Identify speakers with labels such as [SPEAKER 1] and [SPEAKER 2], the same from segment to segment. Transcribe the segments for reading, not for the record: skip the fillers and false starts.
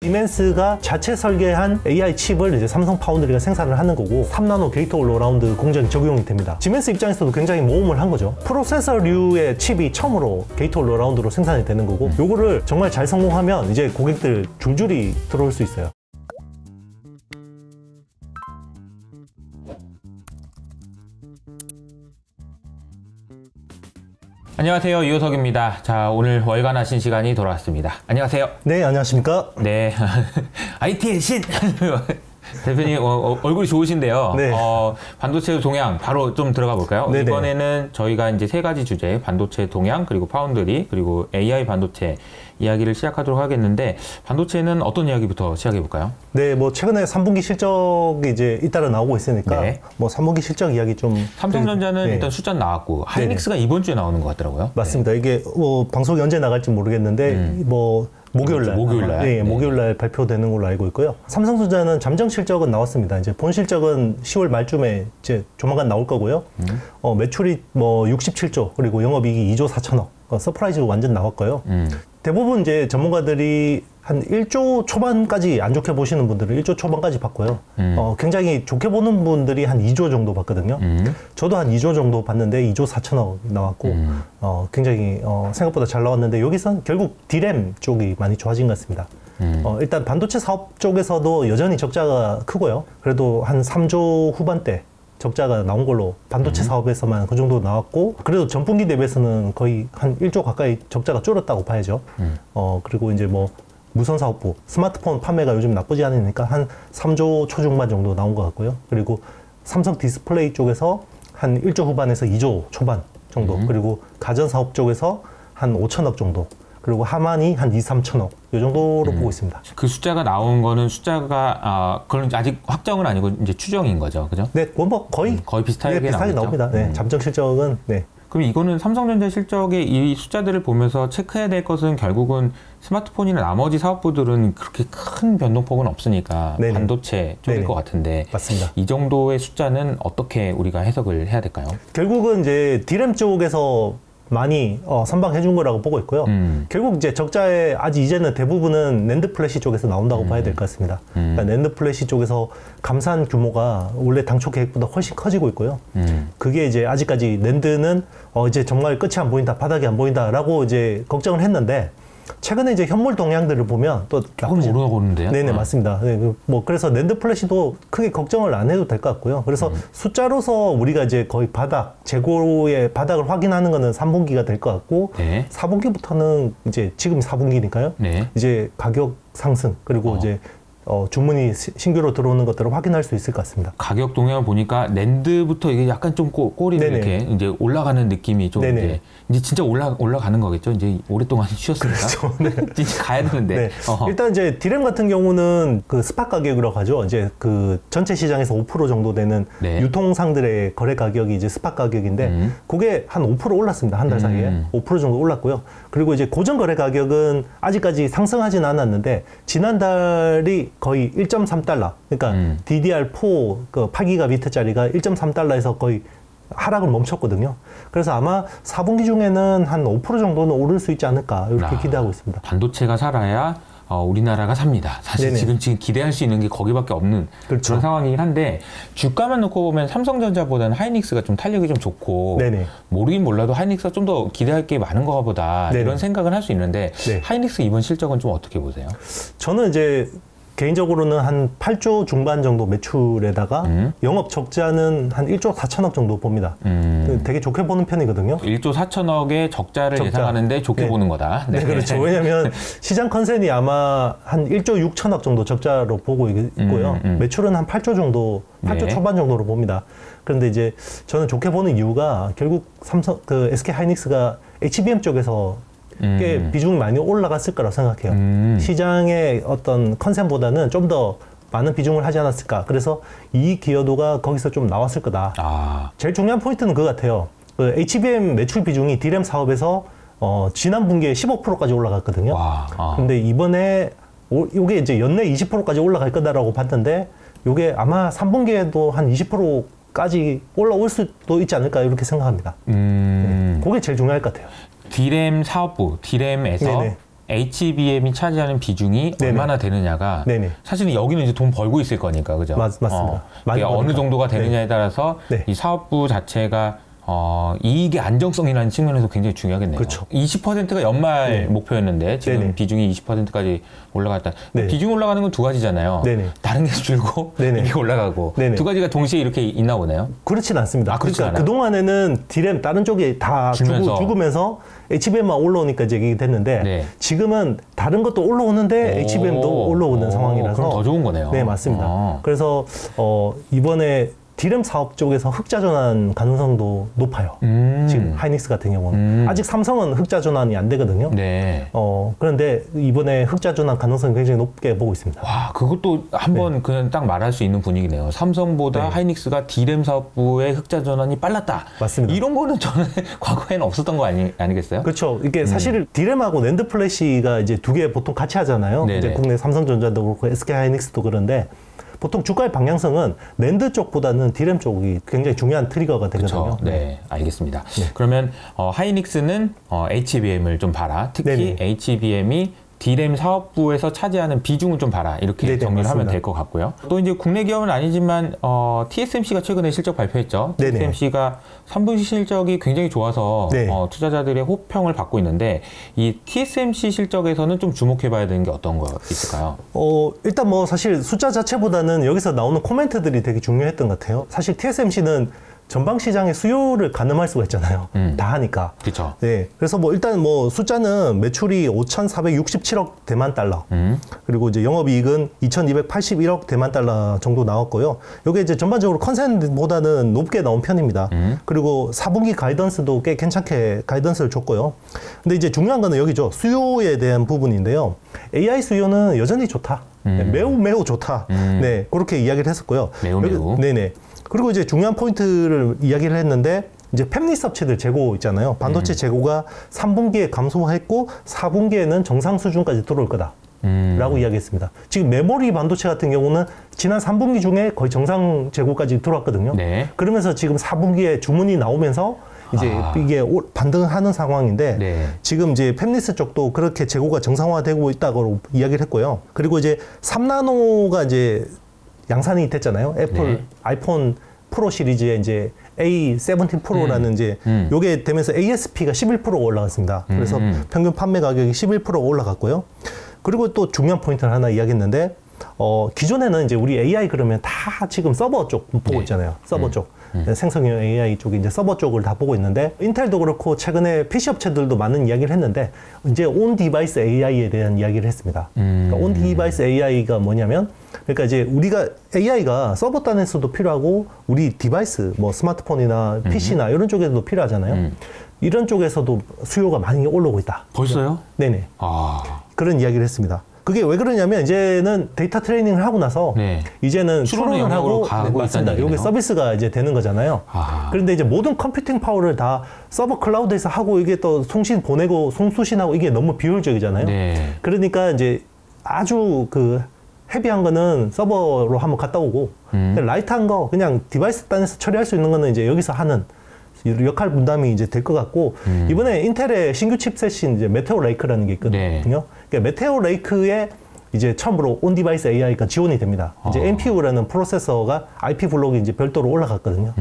[SPEAKER 1] 시멘스가 자체 설계한 AI 칩을 이제 삼성 파운드리가 생산을 하는 거고 3나노 게이트 올어라운드 공정이 적용이 됩니다. 시멘스 입장에서도 굉장히 모험을 한 거죠. 프로세서류의 칩이 처음으로 게이트 올어라운드로 생산이 되는 거고 요거를 정말 잘 성공하면 이제 고객들 줄줄이 들어올 수 있어요.
[SPEAKER 2] 안녕하세요, 이호석입니다. 자, 오늘 월간 하신 시간이 돌아왔습니다. 안녕하세요.
[SPEAKER 1] 네, 안녕하십니까?
[SPEAKER 2] 네, IT의 신! 대표님 얼굴이 좋으신데요.
[SPEAKER 1] 네.
[SPEAKER 2] 반도체 동향 바로 좀 들어가 볼까요?
[SPEAKER 1] 네네.
[SPEAKER 2] 이번에는 저희가 이제 세 가지 주제, 반도체 동향, 그리고 파운드리, 그리고 AI 반도체 이야기를 시작하도록 하겠는데, 반도체는 어떤 이야기부터 시작해 볼까요?
[SPEAKER 1] 네, 뭐 최근에 3분기 실적이 이제 잇따라 나오고 있으니까
[SPEAKER 2] 네.
[SPEAKER 1] 뭐 3분기 실적 이야기 좀.
[SPEAKER 2] 삼성전자는
[SPEAKER 1] 네.
[SPEAKER 2] 일단 숫자 나왔고 하이닉스가 이번 주에 나오는 것 같더라고요.
[SPEAKER 1] 맞습니다.
[SPEAKER 2] 네.
[SPEAKER 1] 이게 뭐 방송이 언제 나갈지 모르겠는데 뭐 목요일날,
[SPEAKER 2] 네.
[SPEAKER 1] 목요일날 발표되는 걸로 알고 있고요. 삼성전자는 잠정 실적은 나왔습니다. 이제 본 실적은 10월 말쯤에 이제 조만간 나올 거고요. 매출이 뭐 67조 그리고 영업이익이 2조 4천억. 서프라이즈로 완전 나왔고요. 대부분 이제 전문가들이 한 1조 초반까지 안 좋게 보시는 분들은 1조 초반까지 봤고요. 굉장히 좋게 보는 분들이 한 2조 정도 봤거든요. 저도 한 2조 정도 봤는데 2조 4천억 나왔고 굉장히 생각보다 잘 나왔는데 여기선 결국 D램 쪽이 많이 좋아진 것 같습니다. 일단 반도체 사업 쪽에서도 여전히 적자가 크고요. 그래도 한 3조 후반대 적자가 나온 걸로 반도체 사업에서만 그 정도 나왔고, 그래도 전분기 대비해서는 거의 한 1조 가까이 적자가 줄었다고 봐야죠. 그리고 이제 뭐 무선 사업부, 스마트폰 판매가 요즘 나쁘지 않으니까 한 3조 초중반 정도 나온 것 같고요. 그리고 삼성 디스플레이 쪽에서 한 1조 후반에서 2조 초반 정도, 그리고 가전 사업 쪽에서 한 5천억 정도, 그리고 하만이 한 2, 3천억 이 정도로 보고 있습니다.
[SPEAKER 2] 그 숫자가 나온 거는 숫자가 그건 아직 확정은 아니고 이제 추정인 거죠, 그죠?
[SPEAKER 1] 네, 뭐 거의
[SPEAKER 2] 비슷하게,
[SPEAKER 1] 비슷하게 나옵니다. 네, 잠정 실적은 네.
[SPEAKER 2] 그럼 이거는 삼성전자 실적의 이 숫자들을 보면서 체크해야 될 것은 결국은 스마트폰이나 나머지 사업부들은 그렇게 큰 변동폭은 없으니까 네네. 반도체 쪽일 것 같은데
[SPEAKER 1] 맞습니다.
[SPEAKER 2] 이 정도의 숫자는 어떻게 우리가 해석을 해야 될까요?
[SPEAKER 1] 결국은 이제 D램 쪽에서 많이 선방해 준 거라고 보고 있고요. 결국 이제 적자의 아직 이제는 대부분은 낸드 플래시 쪽에서 나온다고 봐야 될 것 같습니다. 그러니까 낸드 플래시 쪽에서 감산 규모가 원래 당초 계획보다 훨씬 커지고 있고요. 그게 이제 아직까지 낸드는 이제 정말 끝이 안 보인다, 바닥이 안 보인다라고 이제 걱정을 했는데, 최근에 이제 현물 동향들을 보면 또
[SPEAKER 2] 조금 오르고 오는데요?
[SPEAKER 1] 네네, 맞습니다. 네, 뭐 그래서 낸드 플래시도 크게 걱정을 안 해도 될 것 같고요. 그래서 숫자로서 우리가 이제 거의 재고의 바닥을 확인하는 거는 3분기가 될 것 같고, 네. 4분기부터는 이제 지금 4분기니까요. 네. 이제 가격 상승 그리고 이제 주문이 신규로 들어오는 것들을 확인할 수 있을 것 같습니다.
[SPEAKER 2] 가격 동향을 보니까 낸드부터 이게 약간 좀 꼬리를 이렇게 이제 올라가는 느낌이 좀 이제 진짜 올라가는 거겠죠. 이제 오랫동안 쉬었으니까.
[SPEAKER 1] 그렇죠. 네.
[SPEAKER 2] 진짜 가야 되는데.
[SPEAKER 1] 네. 일단 이제 D램 같은 경우는 그 스팟 가격이라고 하죠. 이제 그 전체 시장에서 5% 정도 되는 유통상들의 거래 가격이 이제 스팟 가격인데 그게 한 5% 올랐습니다. 한 달 사이에 5% 정도 올랐고요. 그리고 이제 고정 거래 가격은 아직까지 상승하진 않았는데 지난달이 거의 1.3달러. 그러니까 DDR4 그 8기가비트짜리가 1.3달러에서 거의 하락을 멈췄거든요. 그래서 아마 4분기 중에는 한 5% 정도는 오를 수 있지 않을까 이렇게 기대하고 있습니다.
[SPEAKER 2] 반도체가 살아야 우리나라가 삽니다. 사실 지금 기대할 수 있는 게 거기밖에 없는 그렇죠. 그런 상황이긴 한데, 주가만 놓고 보면 삼성전자보다는 하이닉스가 좀 탄력이 좀 좋고, 모르긴 몰라도 하이닉스가 좀 더 기대할 게 많은 거보다 이런 생각을 할 수 있는데, 하이닉스 이번 실적은 좀 어떻게 보세요?
[SPEAKER 1] 저는 이제 개인적으로는 한 8조 중반 정도 매출에다가 영업 적자는 한 1조 4천억 정도 봅니다. 되게 좋게 보는 편이거든요.
[SPEAKER 2] 1조 4천억의 적자를 예상하는데 좋게 보는 거다.
[SPEAKER 1] 네, 그렇죠. 왜냐하면 시장 컨센이 아마 한 1조 6천억 정도 적자로 보고 있고요. 매출은 한 8조 정도, 8조 초반 정도로 봅니다. 그런데 이제 저는 좋게 보는 이유가 결국 SK 하이닉스가 HBM 쪽에서 꽤 비중이 많이 올라갔을 거라고 생각해요. 시장의 어떤 컨센보다는 좀 더 많은 비중을 하지 않았을까. 그래서 이 기여도가 거기서 좀 나왔을 거다. 제일 중요한 포인트는 그거 같아요. 그 HBM 매출 비중이 D램 사업에서 지난 분기에 15%까지 올라갔거든요. 근데 이번에 이게 이제 연내 20%까지 올라갈 거다라고 봤는데, 이게 아마 3분기에도 한 20%까지 올라올 수도 있지 않을까 이렇게 생각합니다. 그게 제일 중요할 것 같아요.
[SPEAKER 2] D램 사업부, D램에서 HBM이 차지하는 비중이
[SPEAKER 1] 네네.
[SPEAKER 2] 얼마나 되느냐가
[SPEAKER 1] 네네.
[SPEAKER 2] 사실은 여기는 이제 돈 벌고 있을 거니까, 그죠?
[SPEAKER 1] 맞습니다.
[SPEAKER 2] 어느 정도가 되느냐에
[SPEAKER 1] 네.
[SPEAKER 2] 따라서
[SPEAKER 1] 네.
[SPEAKER 2] 이 사업부 자체가 이익의 안정성이라는 측면에서 굉장히 중요하겠네요.
[SPEAKER 1] 그렇죠.
[SPEAKER 2] 20%가 연말
[SPEAKER 1] 네.
[SPEAKER 2] 목표였는데 지금
[SPEAKER 1] 네네.
[SPEAKER 2] 비중이 20%까지 올라갔다.
[SPEAKER 1] 네.
[SPEAKER 2] 비중 올라가는 건 두 가지잖아요.
[SPEAKER 1] 네네.
[SPEAKER 2] 다른 게 줄고
[SPEAKER 1] 네네.
[SPEAKER 2] 이게 올라가고
[SPEAKER 1] 네네.
[SPEAKER 2] 두 가지가 동시에 이렇게 있나 보네요.
[SPEAKER 1] 그렇진 않습니다.
[SPEAKER 2] 그렇진
[SPEAKER 1] 그러니까
[SPEAKER 2] 않아요?
[SPEAKER 1] 그동안에는 디램 다른 쪽에 다 죽으면서 HBM만 올라오니까 이제 이게 됐는데
[SPEAKER 2] 네.
[SPEAKER 1] 지금은 다른 것도 올라오는데 HBM도 올라오는 상황이라서
[SPEAKER 2] 그럼 더 좋은 거네요.
[SPEAKER 1] 네, 맞습니다. 그래서 이번에 디램 사업 쪽에서 흑자 전환 가능성도 높아요. 지금 하이닉스 같은 경우는 아직 삼성은 흑자 전환이 안 되거든요.
[SPEAKER 2] 네.
[SPEAKER 1] 그런데 이번에 흑자 전환 가능성이 굉장히 높게 보고 있습니다.
[SPEAKER 2] 와, 그것도 한번
[SPEAKER 1] 네.
[SPEAKER 2] 그냥 딱 말할 수 있는 분위기네요. 삼성보다
[SPEAKER 1] 네.
[SPEAKER 2] 하이닉스가 디램 사업부의 흑자 전환이 빨랐다.
[SPEAKER 1] 맞습니다.
[SPEAKER 2] 이런 거는 저는 과거에는 없었던 거 아니겠어요?
[SPEAKER 1] 그렇죠. 이게 사실 디램하고 낸드 플래시가 이제 두 개 보통 같이 하잖아요.
[SPEAKER 2] 네네.
[SPEAKER 1] 이제 국내 삼성전자도 그렇고 SK 하이닉스도 그런데 보통 주가의 방향성은 낸드 쪽보다는 디램 쪽이 굉장히 중요한 트리거가 되거든요.
[SPEAKER 2] 그렇죠. 네, 알겠습니다. 그러면 하이닉스는 HBM을 좀 봐라. 특히
[SPEAKER 1] 네네.
[SPEAKER 2] HBM이 디램 사업부에서 차지하는 비중을 좀 봐라. 이렇게
[SPEAKER 1] 네네,
[SPEAKER 2] 정리를 하면
[SPEAKER 1] 맞습니다.
[SPEAKER 2] 될 것 같고요. 또 이제 국내 기업은 아니지만 TSMC가 최근에 실적 발표했죠.
[SPEAKER 1] 네네.
[SPEAKER 2] TSMC가 3분기 실적이 굉장히 좋아서
[SPEAKER 1] 네.
[SPEAKER 2] 투자자들의 호평을 받고 있는데 이 TSMC 실적에서는 좀 주목해봐야 되는 게 어떤 거 있을까요?
[SPEAKER 1] 일단 뭐 사실 숫자 자체보다는 여기서 나오는 코멘트들이 되게 중요했던 것 같아요. 사실 TSMC는 전방 시장의 수요를 가늠할 수가 있잖아요. 다 하니까.
[SPEAKER 2] 그렇죠.
[SPEAKER 1] 네. 그래서 뭐 일단 뭐 숫자는 매출이 5,467억 대만 달러. 그리고 이제 영업이익은 2,281억 대만 달러 정도 나왔고요. 이게 이제 전반적으로 컨센보다는 높게 나온 편입니다. 그리고 4분기 가이던스도 꽤 괜찮게 가이던스를 줬고요. 근데 이제 중요한 거는 여기죠. 수요에 대한 부분인데요. AI 수요는 여전히 좋다. 네, 매우 좋다. 네. 그렇게 이야기를 했었고요.
[SPEAKER 2] 매우.
[SPEAKER 1] 네네. 그리고 이제 중요한 포인트를 이야기를 했는데 이제 팹리스 업체들 재고 있잖아요. 반도체 재고가 3분기에 감소했고 4분기에는 정상 수준까지 들어올 거다. 라고 이야기했습니다. 지금 메모리 반도체 같은 경우는 지난 3분기 중에 거의 정상 재고까지 들어왔거든요.
[SPEAKER 2] 네.
[SPEAKER 1] 그러면서 지금 4분기에 주문이 나오면서 이제 이게 반등하는 상황인데
[SPEAKER 2] 네.
[SPEAKER 1] 지금 이제 팹리스 쪽도 그렇게 재고가 정상화되고 있다고 이야기를 했고요. 그리고 이제 3나노가 이제 양산이 됐잖아요. 애플
[SPEAKER 2] 네.
[SPEAKER 1] 아이폰 프로 시리즈에 이제 A17 프로라는 이제 요게 되면서 ASP가 11%가 올라갔습니다. 그래서 평균 판매 가격이 11%가 올라갔고요. 그리고 또 중요한 포인트를 하나 이야기했는데 기존에는 이제 우리 AI 그러면 다 지금 서버 쪽 보고 있잖아요. 서버 쪽. 생성형 AI 쪽이 이제 서버 쪽을 다 보고 있는데 인텔도 그렇고 최근에 PC 업체들도 많은 이야기를 했는데 이제 온 디바이스 AI에 대한 이야기를 했습니다. 그러니까 온 디바이스 AI가 뭐냐면 그러니까 이제 우리가 AI가 서버 단에서도 필요하고 우리 디바이스 뭐 스마트폰이나 PC나 이런 쪽에서도 필요하잖아요. 이런 쪽에서도 수요가 많이 올라오고 있다.
[SPEAKER 2] 벌써요?
[SPEAKER 1] 네네. 그런 이야기를 했습니다. 그게 왜 그러냐면 이제는 데이터 트레이닝을 하고 나서
[SPEAKER 2] 네.
[SPEAKER 1] 이제는 추론을 하고
[SPEAKER 2] 가고
[SPEAKER 1] 맞습니다. 이게 서비스가 이제 되는 거잖아요. 그런데 이제 모든 컴퓨팅 파워를 다 서버 클라우드에서 하고 이게 또 송신 보내고 송수신하고 이게 너무 비효율적이잖아요.
[SPEAKER 2] 네.
[SPEAKER 1] 그러니까 이제 아주 그 헤비한 거는 서버로 한번 갔다 오고 라이트한 거 그냥 디바이스 단에서 처리할 수 있는 거는 이제 여기서 하는 역할 분담이 이제 될 것 같고 이번에 인텔의 신규 칩셋인 이제 메테오 레이크라는 게 있거든요.
[SPEAKER 2] 네.
[SPEAKER 1] 그러니까 메테오 레이크에 이제 처음으로 온 디바이스 AI가 지원이 됩니다. 이제 NPU라는 프로세서가 IP 블록이 이제 별도로 올라갔거든요.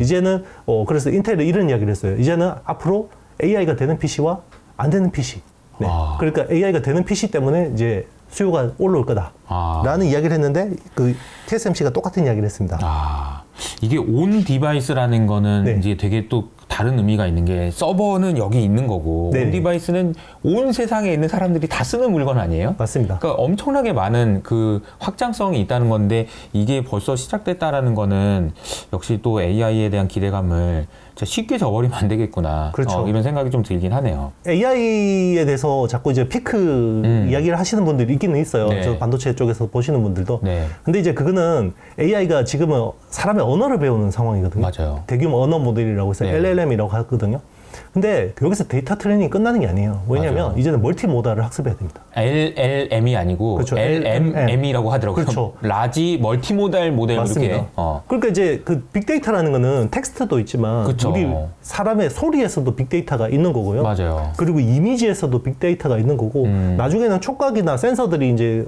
[SPEAKER 1] 이제는 그래서 인텔이 이런 이야기를 했어요. 이제는 앞으로 AI가 되는 PC와 안 되는 PC. 네. 그러니까 AI가 되는 PC 때문에 이제 수요가 올라올 거다라는 이야기를 했는데 그 TSMC가 똑같은 이야기를 했습니다.
[SPEAKER 2] 이게 온 디바이스라는 거는
[SPEAKER 1] 네.
[SPEAKER 2] 이제 되게 또 다른 의미가 있는 게 서버는 여기 있는 거고
[SPEAKER 1] 네네.
[SPEAKER 2] 온 디바이스는 온 세상에 있는 사람들이 다 쓰는 물건 아니에요?
[SPEAKER 1] 맞습니다.
[SPEAKER 2] 그러니까 엄청나게 많은 그 확장성이 있다는 건데 이게 벌써 시작됐다라는 거는 역시 또 AI에 대한 기대감을 쉽게 저버리면 안 되겠구나.
[SPEAKER 1] 그렇죠.
[SPEAKER 2] 이런 생각이 좀 들긴 하네요.
[SPEAKER 1] AI에 대해서 자꾸 이제 피크 이야기를 하시는 분들이 있기는 있어요.
[SPEAKER 2] 네.
[SPEAKER 1] 저 반도체 쪽에서 보시는 분들도.
[SPEAKER 2] 네.
[SPEAKER 1] 근데 이제 그거는 AI가 지금은 사람의 언어를 배우는 상황이거든요.
[SPEAKER 2] 맞아요.
[SPEAKER 1] 대규모 언어 모델이라고 해서
[SPEAKER 2] 네.
[SPEAKER 1] LLM이라고 하거든요. 근데 여기서 데이터 트레이닝이 끝나는 게 아니에요. 왜냐하면
[SPEAKER 2] 맞아요.
[SPEAKER 1] 이제는 멀티모달을 학습해야 됩니다.
[SPEAKER 2] LLM이 아니고 그렇죠. LMM이라고 하더라고요.
[SPEAKER 1] 그렇죠.
[SPEAKER 2] 라지 멀티모달 모델
[SPEAKER 1] 맞습니다.
[SPEAKER 2] 이렇게.
[SPEAKER 1] 그러니까 이제 그 빅데이터라는 거는 텍스트도 있지만
[SPEAKER 2] 그렇죠.
[SPEAKER 1] 우리 사람의 소리에서도 빅데이터가 있는 거고요.
[SPEAKER 2] 맞아요.
[SPEAKER 1] 그리고 이미지에서도 빅데이터가 있는 거고 나중에는 촉각이나 센서들이 이제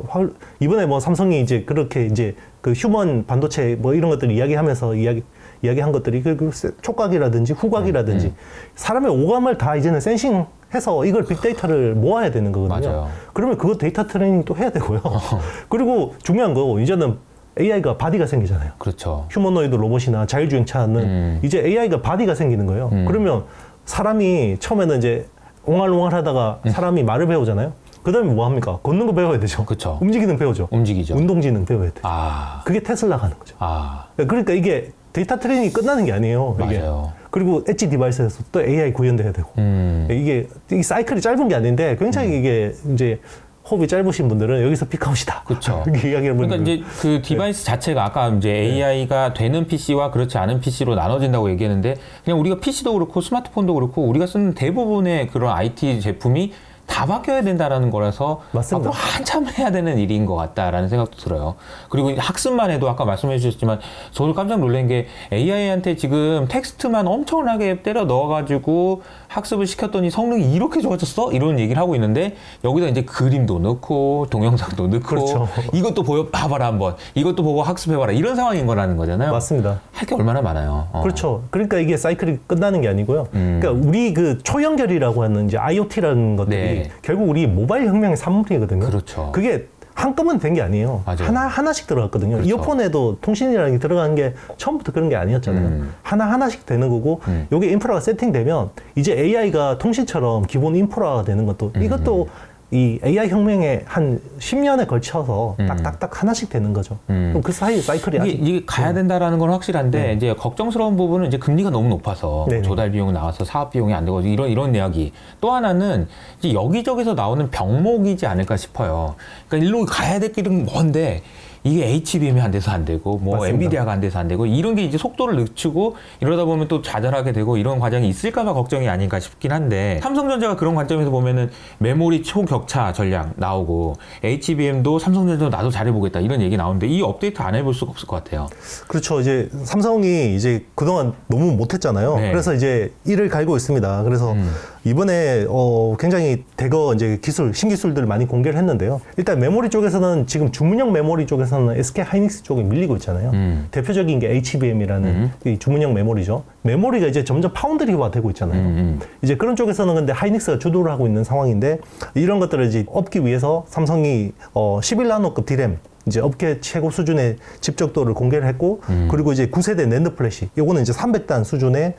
[SPEAKER 1] 이번에 뭐 삼성이 이제 그렇게 이제 그 휴먼 반도체 뭐 이런 것들 이야기하면서 이야기한 것들이 그 촉각이라든지 후각이라든지 사람의 오감을 다 이제는 센싱해서 이걸 빅데이터를 모아야 되는 거거든요.
[SPEAKER 2] 맞아요.
[SPEAKER 1] 그러면 그거 데이터 트레이닝 또 해야 되고요. 그리고 중요한 거 이제는 AI가 바디가 생기잖아요.
[SPEAKER 2] 그렇죠.
[SPEAKER 1] 휴머노이드 로봇이나 자율주행차는 이제 AI가 바디가 생기는 거예요. 그러면 사람이 처음에는 이제 옹알옹알 하다가 사람이 말을 배우잖아요. 그 다음에 뭐 합니까? 걷는 거 배워야 되죠.
[SPEAKER 2] 그쵸.
[SPEAKER 1] 움직이는 배우죠.
[SPEAKER 2] 움직이죠.
[SPEAKER 1] 운동지능 배워야 돼요.
[SPEAKER 2] 아.
[SPEAKER 1] 그게 테슬라가 하는 거죠.
[SPEAKER 2] 아.
[SPEAKER 1] 그러니까 이게 데이터 트레이닝이 끝나는 게 아니에요. 이게.
[SPEAKER 2] 맞아요.
[SPEAKER 1] 그리고 엣지 디바이스에서 또 AI 구현돼야 되고. 이게 사이클이 짧은 게 아닌데 굉장히 이게 이제 호흡이 짧으신 분들은 여기서 픽아웃이다.
[SPEAKER 2] 그렇죠.
[SPEAKER 1] 그러니까
[SPEAKER 2] 이제 그 디바이스 자체가 아까 이제 AI가 되는 PC와 그렇지 않은 PC로 나눠진다고 얘기했는데 그냥 우리가 PC도 그렇고 스마트폰도 그렇고 우리가 쓰는 대부분의 그런 IT 제품이 다 바뀌어야 된다라는 거라서
[SPEAKER 1] 맞습니다.
[SPEAKER 2] 앞으로 한참 해야 되는 일인 것 같다라는 생각도 들어요. 그리고 학습만 해도 아까 말씀해 주셨지만 저도 깜짝 놀란 게 AI한테 지금 텍스트만 엄청나게 때려 넣어가지고 학습을 시켰더니 성능이 이렇게 좋아졌어? 이런 얘기를 하고 있는데 여기다 이제 그림도 넣고 동영상도 넣고
[SPEAKER 1] 그렇죠.
[SPEAKER 2] 이것도 봐봐라 한번 이것도 보고 학습해봐라 이런 상황인 거라는 거잖아요.
[SPEAKER 1] 맞습니다.
[SPEAKER 2] 할 게 얼마나 많아요.
[SPEAKER 1] 그렇죠. 그러니까 이게 사이클이 끝나는 게 아니고요. 그러니까 우리 그 초연결이라고 하는 이제 IoT라는 것들이
[SPEAKER 2] 네.
[SPEAKER 1] 결국 우리 모바일 혁명의 산물이거든요.
[SPEAKER 2] 그렇죠.
[SPEAKER 1] 그게 한꺼번에 된 게 아니에요.
[SPEAKER 2] 맞아요.
[SPEAKER 1] 하나씩 들어갔거든요.
[SPEAKER 2] 그렇죠.
[SPEAKER 1] 이어폰에도 통신이라는 게 들어간 게 처음부터 그런 게 아니었잖아요. 하나씩 되는 거고, 요게 인프라가 세팅되면 이제 AI가 통신처럼 기본 인프라가 되는 것도, 이것도 이 AI 혁명에 한 10년에 걸쳐서 딱딱딱 하나씩 되는 거죠. 그럼 그 사이 사이클이
[SPEAKER 2] 이게 가야 된다라는 건 확실한데
[SPEAKER 1] 네.
[SPEAKER 2] 이제 걱정스러운 부분은 이제 금리가 너무 높아서
[SPEAKER 1] 네네.
[SPEAKER 2] 조달 비용이 나와서 사업 비용이 안 되고 이런 이야기. 또 하나는 이제 여기저기서 나오는 병목이지 않을까 싶어요. 그러니까 일로 가야 될 길은 먼데 이게 HBM이 안 돼서 안 되고 뭐
[SPEAKER 1] 맞습니다.
[SPEAKER 2] 엔비디아가 안 돼서 안 되고 이런 게 이제 속도를 늦추고 이러다 보면 또 좌절하게 되고 이런 과정이 있을까봐 걱정이 아닌가 싶긴 한데 삼성전자가 그런 관점에서 보면은 메모리 초격차 전략 나오고 HBM도 삼성전자 나도 잘해보겠다 이런 얘기 나오는데 이 업데이트 안 해볼 수가 없을 것 같아요.
[SPEAKER 1] 그렇죠. 이제 삼성이 이제 그동안 너무 못했잖아요.
[SPEAKER 2] 네.
[SPEAKER 1] 그래서 이제 이를 갈고 있습니다. 그래서 이번에 굉장히 대거 이제 신기술들을 많이 공개를 했는데요. 일단 메모리 쪽에서는 지금 주문형 메모리 쪽에서는 SK 하이닉스 쪽에 밀리고 있잖아요. 대표적인 게 HBM이라는 이 주문형 메모리죠. 메모리가 이제 점점 파운드리화 되고 있잖아요. 이제 그런 쪽에서는 근데 하이닉스가 주도를 하고 있는 상황인데 이런 것들을 이제 업기 위해서 삼성이 11나노급 디램 이제 업계 최고 수준의 집적도를 공개를 했고 그리고 이제 9세대 낸드 플래시 요거는 이제 300단 수준의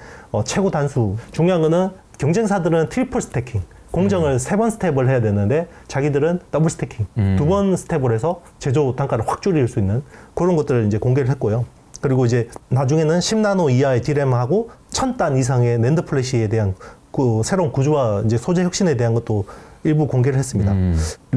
[SPEAKER 1] 최고 단수. 중요한 거는 경쟁사들은 트리플 스태킹 공정을 3번 스텝을 해야 되는데 자기들은 더블 스태킹 2번 스텝을 해서 제조 단가를 확 줄일 수 있는 그런 것들을 이제 공개를 했고요. 그리고 이제 나중에는 10나노 이하의 디램하고 1000단 이상의 낸드 플래시에 대한 그 새로운 구조와 이제 소재 혁신에 대한 것도 일부 공개를 했습니다.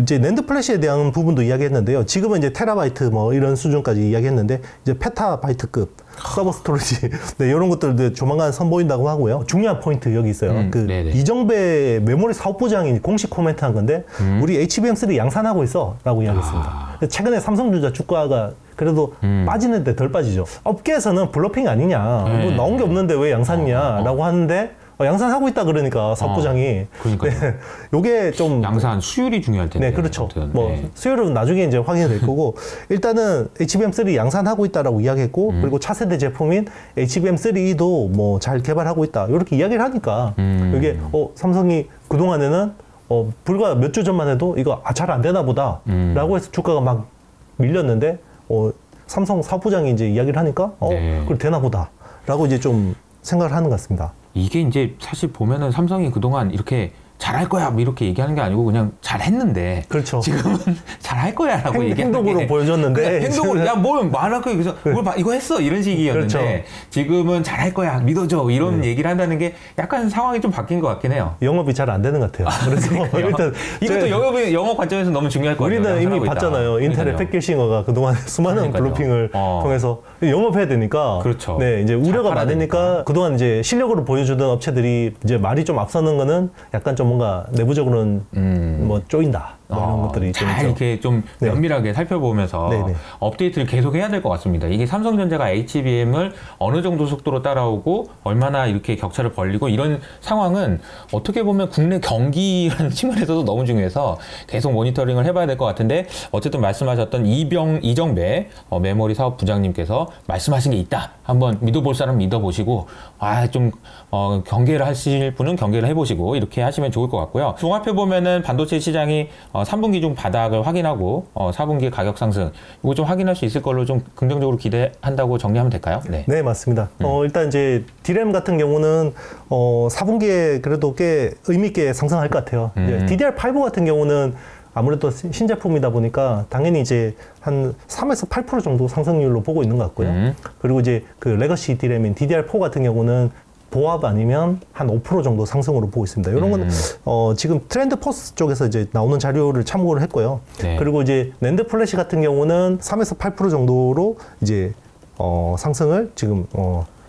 [SPEAKER 1] 이제 낸드 플래시에 대한 부분도 이야기했는데요. 지금은 이제 테라바이트 뭐 이런 수준까지 이야기했는데 이제 페타바이트급 서버 스토리지 네, 이런 것들도 조만간 선보인다고 하고요. 중요한 포인트 여기 있어요. 그 이정배 메모리 사업부장이 공식 코멘트한 건데 우리 HBM3 양산하고 있어라고 이야기했습니다. 최근에 삼성전자 주가가 그래도 빠지는데 덜 빠지죠. 업계에서는 블러핑 아니냐, 뭐 나온 게 없는데 왜 양산이냐라고 하는데. 양산하고 있다 그러니까 사업부장이
[SPEAKER 2] 그러니까요.
[SPEAKER 1] 네, 요게 좀
[SPEAKER 2] 양산 수율이 중요할 텐데.
[SPEAKER 1] 네, 그렇죠.
[SPEAKER 2] 아무튼,
[SPEAKER 1] 뭐
[SPEAKER 2] 네.
[SPEAKER 1] 수율은 나중에 이제 확인이 될 거고 일단은 HBM3 양산하고 있다라고 이야기했고 그리고 차세대 제품인 HBM3도 뭐 잘 개발하고 있다 이렇게 이야기를 하니까 이게 삼성이 그 동안에는 불과 몇 주 전만 해도 이거 잘 안 되나 보다라고 해서 주가가 막 밀렸는데 삼성 사업부장이 이제 이야기를 하니까
[SPEAKER 2] 네.
[SPEAKER 1] 그걸 되나 보다라고 이제 좀 생각을 하는 것 같습니다.
[SPEAKER 2] 이게 이제 사실 보면은 삼성이 그동안 이렇게 잘할 거야 뭐 이렇게 얘기하는 게 아니고 그냥 잘했는데
[SPEAKER 1] 그렇죠.
[SPEAKER 2] 지금은 잘할 거야라고 얘기하는
[SPEAKER 1] 행동으로 보여줬는데
[SPEAKER 2] 행동으로 야 뭘 말할 거야 그래서 뭘 이거 했어 이런 식이었는데 그렇죠. 지금은 잘할 거야 믿어줘 이런 얘기를 한다는 게 약간 상황이 좀 바뀐 것 같긴 해요.
[SPEAKER 1] 영업이 잘 안 되는 것 같아요. 그래서 일단
[SPEAKER 2] 이것도 영업 관점에서 너무 중요할 것 같아요.
[SPEAKER 1] 우리는 이미 봤잖아요. 인텔의 팻길싱어가 그동안 수많은 블로핑을 통해서 영업해야 되니까
[SPEAKER 2] 그렇죠.
[SPEAKER 1] 네, 이제 우려가 많으니까 그동안 이제 실력으로 보여주던 업체들이 이제 말이 좀 앞서는 거는 약간 좀 뭔가 내부적으로는 뭐 쪼인다. 이런 것들이
[SPEAKER 2] 잘 이렇게 좀 면밀하게 살펴보면서 업데이트를 계속 해야 될 것 같습니다. 이게 삼성전자가 HBM을 어느 정도 속도로 따라오고 얼마나 이렇게 격차를 벌리고 이런 상황은 어떻게 보면 국내 경기라는 측면에서도 너무 중요해서 계속 모니터링을 해봐야 될 것 같은데 어쨌든 말씀하셨던 이정배 메모리 사업 부장님께서 말씀하신 게 있다. 한번 믿어볼 사람 믿어보시고 좀 경계를 하실 분은 경계를 해보시고 이렇게 하시면 좋을 것 같고요. 종합해보면은 반도체 시장이 3분기 중 바닥을 확인하고 4분기 가격 상승 이거 좀 확인할 수 있을 걸로 좀 긍정적으로 기대한다고 정리하면 될까요?
[SPEAKER 1] 네, 맞습니다. 일단 이제 DRAM 같은 경우는 4분기에 그래도 꽤 의미 있게 상승할 것 같아요. DDR5 같은 경우는 아무래도 신제품이다 보니까 당연히 이제 한 3에서 8% 정도 상승률로 보고 있는 것 같고요. 그리고 이제 그 레거시 DRAM인 DDR4 같은 경우는 보합 아니면 한 5% 정도 상승으로 보고 있습니다. 이런 건 지금 트렌드 포스 쪽에서 이제 나오는 자료를 참고를 했고요. 그리고 이제 낸드 플래시 같은 경우는 3에서 8% 정도로 이제 상승을 지금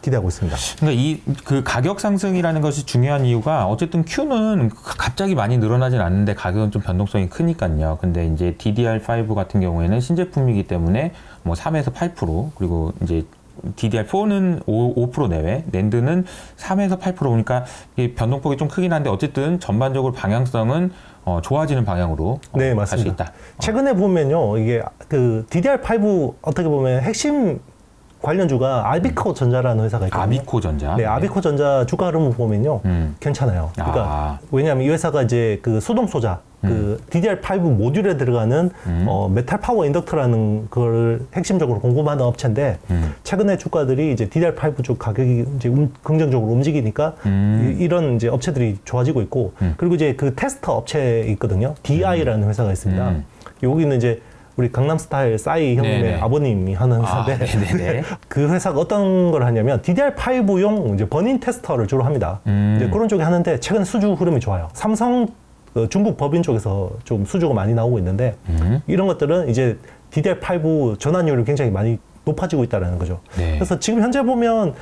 [SPEAKER 1] 기대하고 있습니다.
[SPEAKER 2] 그러니까 그 가격 상승이라는 것이 중요한 이유가 어쨌든 Q는 갑자기 많이 늘어나진 않는데 가격은 좀 변동성이 크니까요. 근데 이제 DDR5 같은 경우에는 신제품이기 때문에 뭐 3에서 8% 그리고 이제 DDR4는 5% 내외, 낸드는 3에서 8% 그러니까 이게 변동폭이 좀 크긴 한데 어쨌든 전반적으로 방향성은 좋아지는 방향으로
[SPEAKER 1] 네,
[SPEAKER 2] 갈 수 있다.
[SPEAKER 1] 최근에 보면요, 이게 그 DDR5 어떻게 보면 핵심 관련주가 아비코 전자라는 회사가 있거든요.
[SPEAKER 2] 아비코 전자.
[SPEAKER 1] 네, 아비코 전자 주가 흐름을 보면요, 괜찮아요. 그러니까 왜냐하면 이 회사가 이제 그 수동 소자, 그 DDR5 모듈에 들어가는 메탈 파워 인덕터라는 걸 핵심적으로 공급하는 업체인데 최근에 주가들이 이제 DDR5 쪽 가격이 이제 긍정적으로 움직이니까 이런 이제 업체들이 좋아지고 있고 그리고 이제 그 테스터 업체 있거든요. DI라는 회사가 있습니다. 여기는 이제 우리 강남스타일 싸이 형님의 아버님이 하는 회사인데 그 회사가 어떤 걸 하냐면 DDR5용 이제 버닝 테스터를 주로 합니다. 이제 그런 쪽에 하는데 최근 수주 흐름이 좋아요. 삼성 중국 법인 쪽에서 좀 수주가 많이 나오고 있는데 이런 것들은 이제 DDR5 전환율이 굉장히 많이 높아지고 있다는 거죠. 그래서 지금 현재 보면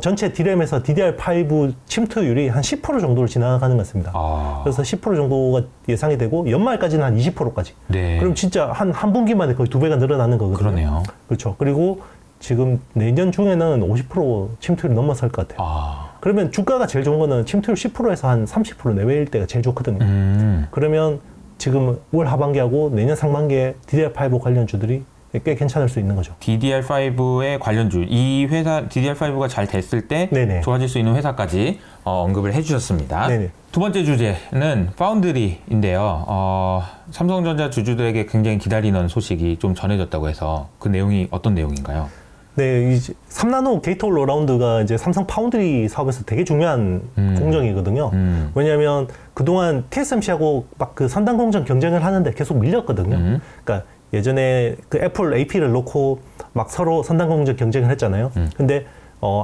[SPEAKER 1] 전체 DRAM에서 DDR5 침투율이 한 10% 정도를 지나가는 것 같습니다. 그래서 10% 정도가 예상이 되고 연말까지는 한 20%까지. 그럼 진짜 한 분기만에 거의 2배가 늘어나는 거거든요.
[SPEAKER 2] 그러네요.
[SPEAKER 1] 그렇죠. 그리고 지금 내년 중에는 50% 침투율이 넘어설 것 같아요. 그러면 주가가 제일 좋은 거는 침투율 10%에서 한 30% 내외일 때가 제일 좋거든요. 그러면 지금 올 하반기하고 내년 상반기에 DDR5 관련주들이 꽤 괜찮을 수 있는 거죠.
[SPEAKER 2] DDR5의 관련주, 이 회사 DDR5가 잘 됐을 때 좋아질 수 있는 회사까지 언급을 해주셨습니다. 두 번째 주제는 파운드리인데요. 삼성전자 주주들에게 굉장히 기다리는 소식이 좀 전해졌다고 해서 그 내용이 어떤 내용인가요?
[SPEAKER 1] 네, 이제 3나노 게이트 올 어라운드가 이제 삼성 파운드리 사업에서 되게 중요한 공정이거든요. 왜냐하면 그동안 TSMC하고 막 그 3단 공정 경쟁을 하는데 계속 밀렸거든요. 그러니까 예전에 그 애플 AP를 놓고 막 서로 3단 공정 경쟁을 했잖아요. 근데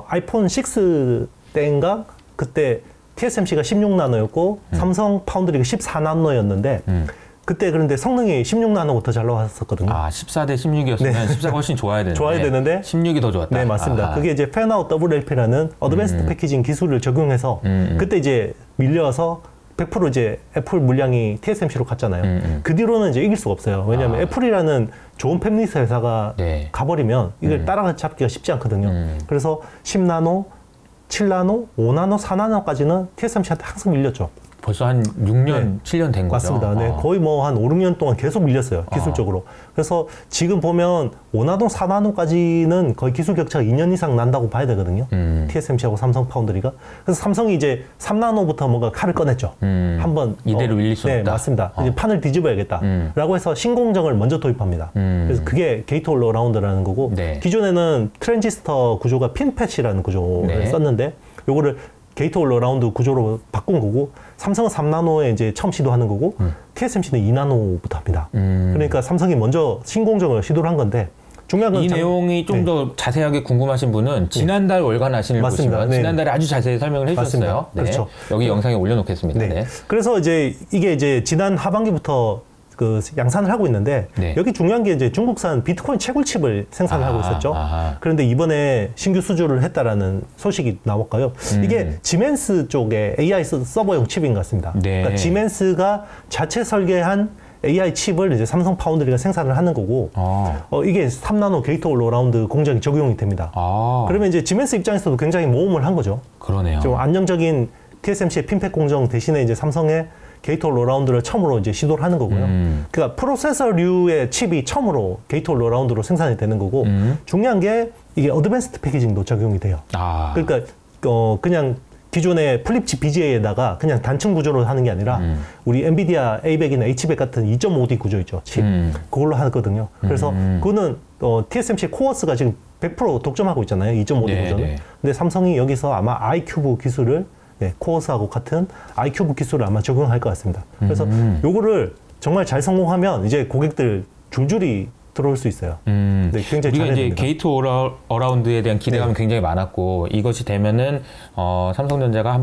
[SPEAKER 1] 아이폰 6 때인가 그때 TSMC가 16나노였고 삼성 파운드리가 14나노였는데 그때 그런데 성능이 16나노가 더 잘 나왔었거든요.
[SPEAKER 2] 14대 16이었으면 14가 훨씬 좋아야 되는데 16이 더 좋았다.
[SPEAKER 1] 네, 맞습니다. 그게 이제 팬아웃 WLP라는 어드밴스드 패키징 기술을 적용해서 그때 이제 밀려서 100% 이제 애플 물량이 TSMC로 갔잖아요. 그 뒤로는 이제 이길 수가 없어요. 왜냐하면 애플이라는 좋은 팹리스 회사가 가버리면 이걸 따라잡기가 쉽지 않거든요. 그래서 10나노, 7나노, 5나노, 4나노까지는 TSMC한테 항상 밀렸죠.
[SPEAKER 2] 벌써 한 6년, 7년 된 거죠?
[SPEAKER 1] 맞습니다. 네, 거의 뭐 한 5, 6년 동안 계속 밀렸어요. 기술적으로. 그래서 지금 보면 5나노, 4나노까지는 거의 기술 격차가 2년 이상 난다고 봐야 되거든요. TSMC하고 삼성 파운드리가. 그래서 삼성이 이제 3나노부터 뭔가 칼을 꺼냈죠. 한번
[SPEAKER 2] 이대로 밀릴 수 없다.
[SPEAKER 1] 네, 맞습니다. 이제 판을 뒤집어야겠다. 라고 해서 신공정을 먼저 도입합니다. 그래서 그게 게이트 올 어라운드라는 거고 기존에는 트랜지스터 구조가 핀팻이라는 구조를 썼는데 요거를 게이트 올 어라운드 구조로 바꾼 거고 삼성은 3나노에 이제 처음 시도하는 거고 TSMC는 2나노부터 합니다. 그러니까 삼성이 먼저 신공정을 시도를 한 건데 중요한 건
[SPEAKER 2] 이 내용이 좀 더 자세하게 궁금하신 분은 지난달 월간 아신을 보시면 지난달에 아주 자세히 설명을 해주셨어요. 네.
[SPEAKER 1] 그렇죠.
[SPEAKER 2] 여기 영상에 올려놓겠습니다.
[SPEAKER 1] 네.
[SPEAKER 2] 네.
[SPEAKER 1] 그래서 이제 이게 이제 지난 하반기부터 그 양산을 하고 있는데 여기 중요한 게 이제 중국산 비트코인 채굴칩을 생산을 하고 있었죠. 그런데 이번에 신규 수주를 했다라는 소식이 나왔고요. 이게 지멘스 쪽에 AI 서버용 칩인 것 같습니다. 그러니까 지멘스가 자체 설계한 AI 칩을 이제 삼성 파운드리가 생산을 하는 거고, 이게 3나노 게이트 올 어라운드 공정이 적용이 됩니다. 그러면 이제 지멘스 입장에서도 굉장히 모험을 한 거죠.
[SPEAKER 2] 그러네요.
[SPEAKER 1] 좀 안정적인 TSMC의 핀팩 공정 대신에 이제 삼성의 게이트 올 어라운드를 처음으로 이제 시도를 하는 거고요. 그러니까 프로세서류의 칩이 처음으로 게이트 올 어라운드로 생산이 되는 거고, 중요한 게 이게 어드밴스드 패키징도 적용이 돼요. 그러니까 그냥 기존의 플립칩 BGA에다가 그냥 단층 구조로 하는 게 아니라 우리 엔비디아 A100이나 H100 같은 2.5D 구조 있죠. 칩. 그걸로 하거든요. 그래서 그거는 TSMC 코어스가 지금 100% 독점하고 있잖아요. 2.5D 구조는. 근데 삼성이 여기서 아마 아이큐브 기술을 코어스하고 같은 아이큐브 기술을 아마 적용할 것 같습니다. 그래서 요거를 정말 잘 성공하면 이제 고객들 줄줄이 들어올 수 있어요. 네, 굉장히
[SPEAKER 2] 우리가 이제 게이트 어라운드에 대한 기대감이 굉장히 많았고 이것이 되면은 삼성전자가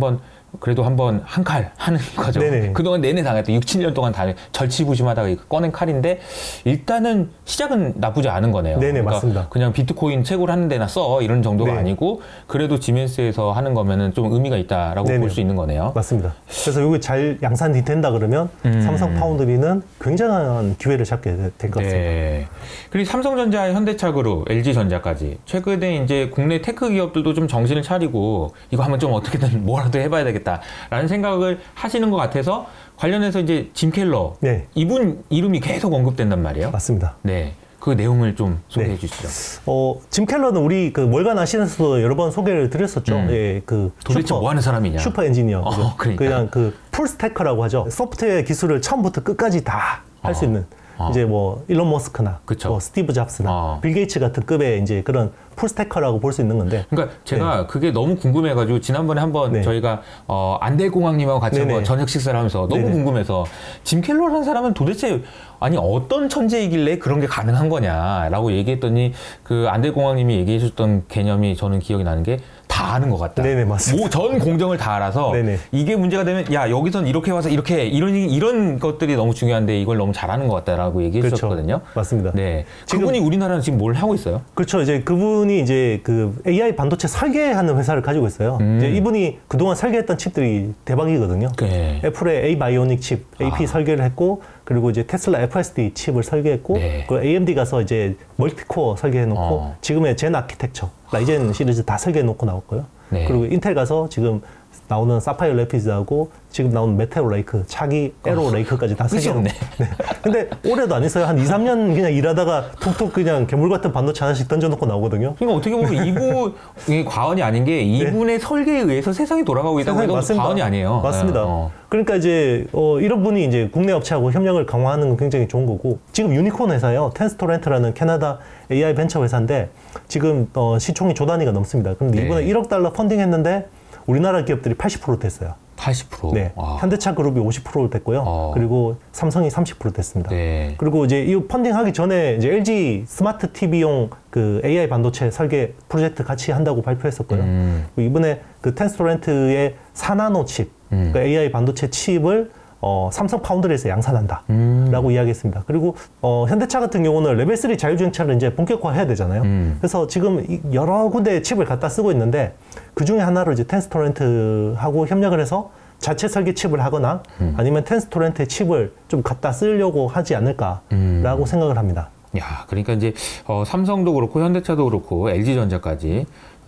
[SPEAKER 2] 그래도 한번 한 칼 하는 거죠. 그동안 내내 당했던 6, 7년 동안 절치부심하다가 꺼낸 칼인데 일단은 시작은 나쁘지 않은 거네요. 그러니까
[SPEAKER 1] 맞습니다.
[SPEAKER 2] 그냥 비트코인 채굴 하는 데나 써 이런 정도가 아니고 그래도 지멘스에서 하는 거면은 좀 의미가 있다라고 볼 수 있는 거네요.
[SPEAKER 1] 맞습니다. 그래서 이게 잘 양산이 된다 그러면 삼성 파운드리는 굉장한 기회를 잡게 될 것 같습니다.
[SPEAKER 2] 그리고 삼성전자, 현대차그룹, LG전자까지 최근에 이제 국내 테크 기업들도 좀 정신을 차리고 이거 한번 좀 어떻게든 뭐라도 해봐야 되겠다라는 생각을 하시는 것 같아서 관련해서 이제 짐 켈러 이분 이름이 계속 언급된단 말이에요.
[SPEAKER 1] 맞습니다.
[SPEAKER 2] 네. 그 내용을 좀 소개해 주시죠.
[SPEAKER 1] 짐 켈러는 우리 그 월간 아시는스도 여러 번 소개를 드렸었죠.
[SPEAKER 2] 도대체 뭐 하는 사람이냐?
[SPEAKER 1] 슈퍼 엔지니어.
[SPEAKER 2] 그러니까.
[SPEAKER 1] 그냥 그 풀스태커라고 하죠. 소프트웨어 기술을 처음부터 끝까지 다 할 수 있는. 이제 뭐 일론 머스크나 뭐 스티브 잡스나 빌 게이츠 같은 급의 이제 그런 풀스태커라고 볼 수 있는 건데.
[SPEAKER 2] 그러니까 제가 그게 너무 궁금해가지고 지난번에 한번 저희가 안델공항님하고 같이 한번 저녁 식사를 하면서 너무 궁금해서 짐 켈러라는 사람은 도대체 아니 어떤 천재이길래 그런 게 가능한 거냐라고 얘기했더니 그 안델공항님이 얘기해 주셨던 개념이 저는 기억이 나는 게 다 아는 것 같다.
[SPEAKER 1] 맞습니다.
[SPEAKER 2] 전 공정을 다 알아서 이게 문제가 되면 야 여기선 이렇게 와서 이렇게 이런 것들이 너무 중요한데 이걸 너무 잘하는 것 같다라고 얘기해 주셨거든요.
[SPEAKER 1] 맞습니다.
[SPEAKER 2] 네, 그분이 우리나라는 지금 뭘 하고 있어요?
[SPEAKER 1] 그렇죠. 이제 그분이 이제 그 AI 반도체 설계하는 회사를 가지고 있어요. 이제 이분이 그동안 설계했던 칩들이 대박이거든요. 애플의 A 바이오닉 칩, AP 설계를 했고, 그리고 이제 테슬라 FSD 칩을 설계했고, 그 AMD 가서 이제 멀티코어 설계해놓고, 지금의 젠 아키텍처, 라이젠 시리즈 다 설계해놓고 나왔고요. 그리고 인텔 가서 지금 나오는 사파이어 레피즈하고 지금 나오는 메테오 레이크, 차기 에로 레이크까지 다 설계해놓고. 근데 올해도 안 했어요. 한 2, 3년 그냥 일하다가 툭툭 그냥 괴물 같은 반도체 하나씩 던져놓고 나오거든요.
[SPEAKER 2] 그러니까 어떻게 보면 이분이 과언이 아닌 게 이분의 설계에 의해서 세상이 돌아가고 있다고 해도 과언이 아니에요.
[SPEAKER 1] 맞습니다. 그러니까 이제 이런 분이 이제 국내 업체하고 협력을 강화하는 건 굉장히 좋은 거고, 지금 유니콘 회사예요. 텐스토렌트라는 캐나다 AI 벤처 회사인데 지금 시총이 조 단위가 넘습니다. 그런데 이번에 1억 달러 펀딩했는데 우리나라 기업들이 80% 됐어요.
[SPEAKER 2] 80%?
[SPEAKER 1] 현대차 그룹이 50% 됐고요. 그리고 삼성이 30% 됐습니다. 그리고 이제 이 펀딩하기 전에 이제 LG 스마트 TV용 그 AI 반도체 설계 프로젝트 같이 한다고 발표했었고요. 이번에 그 텐스토렌트의 4나노 칩, 그러니까 AI 반도체 칩을 삼성 파운드리에서 양산한다 라고 이야기했습니다. 그리고 현대차 같은 경우는 레벨 3 자율주행차를 이제 본격화해야 되잖아요. 그래서 지금 여러 군데 칩을 갖다 쓰고 있는데 그 중에 하나로 이제 텐스토렌트하고 협력을 해서 자체 설계 칩을 하거나 아니면 텐스토렌트의 칩을 좀 갖다 쓰려고 하지 않을까라고 생각을 합니다.
[SPEAKER 2] 야, 그러니까 이제 삼성도 그렇고 현대차도 그렇고 LG전자까지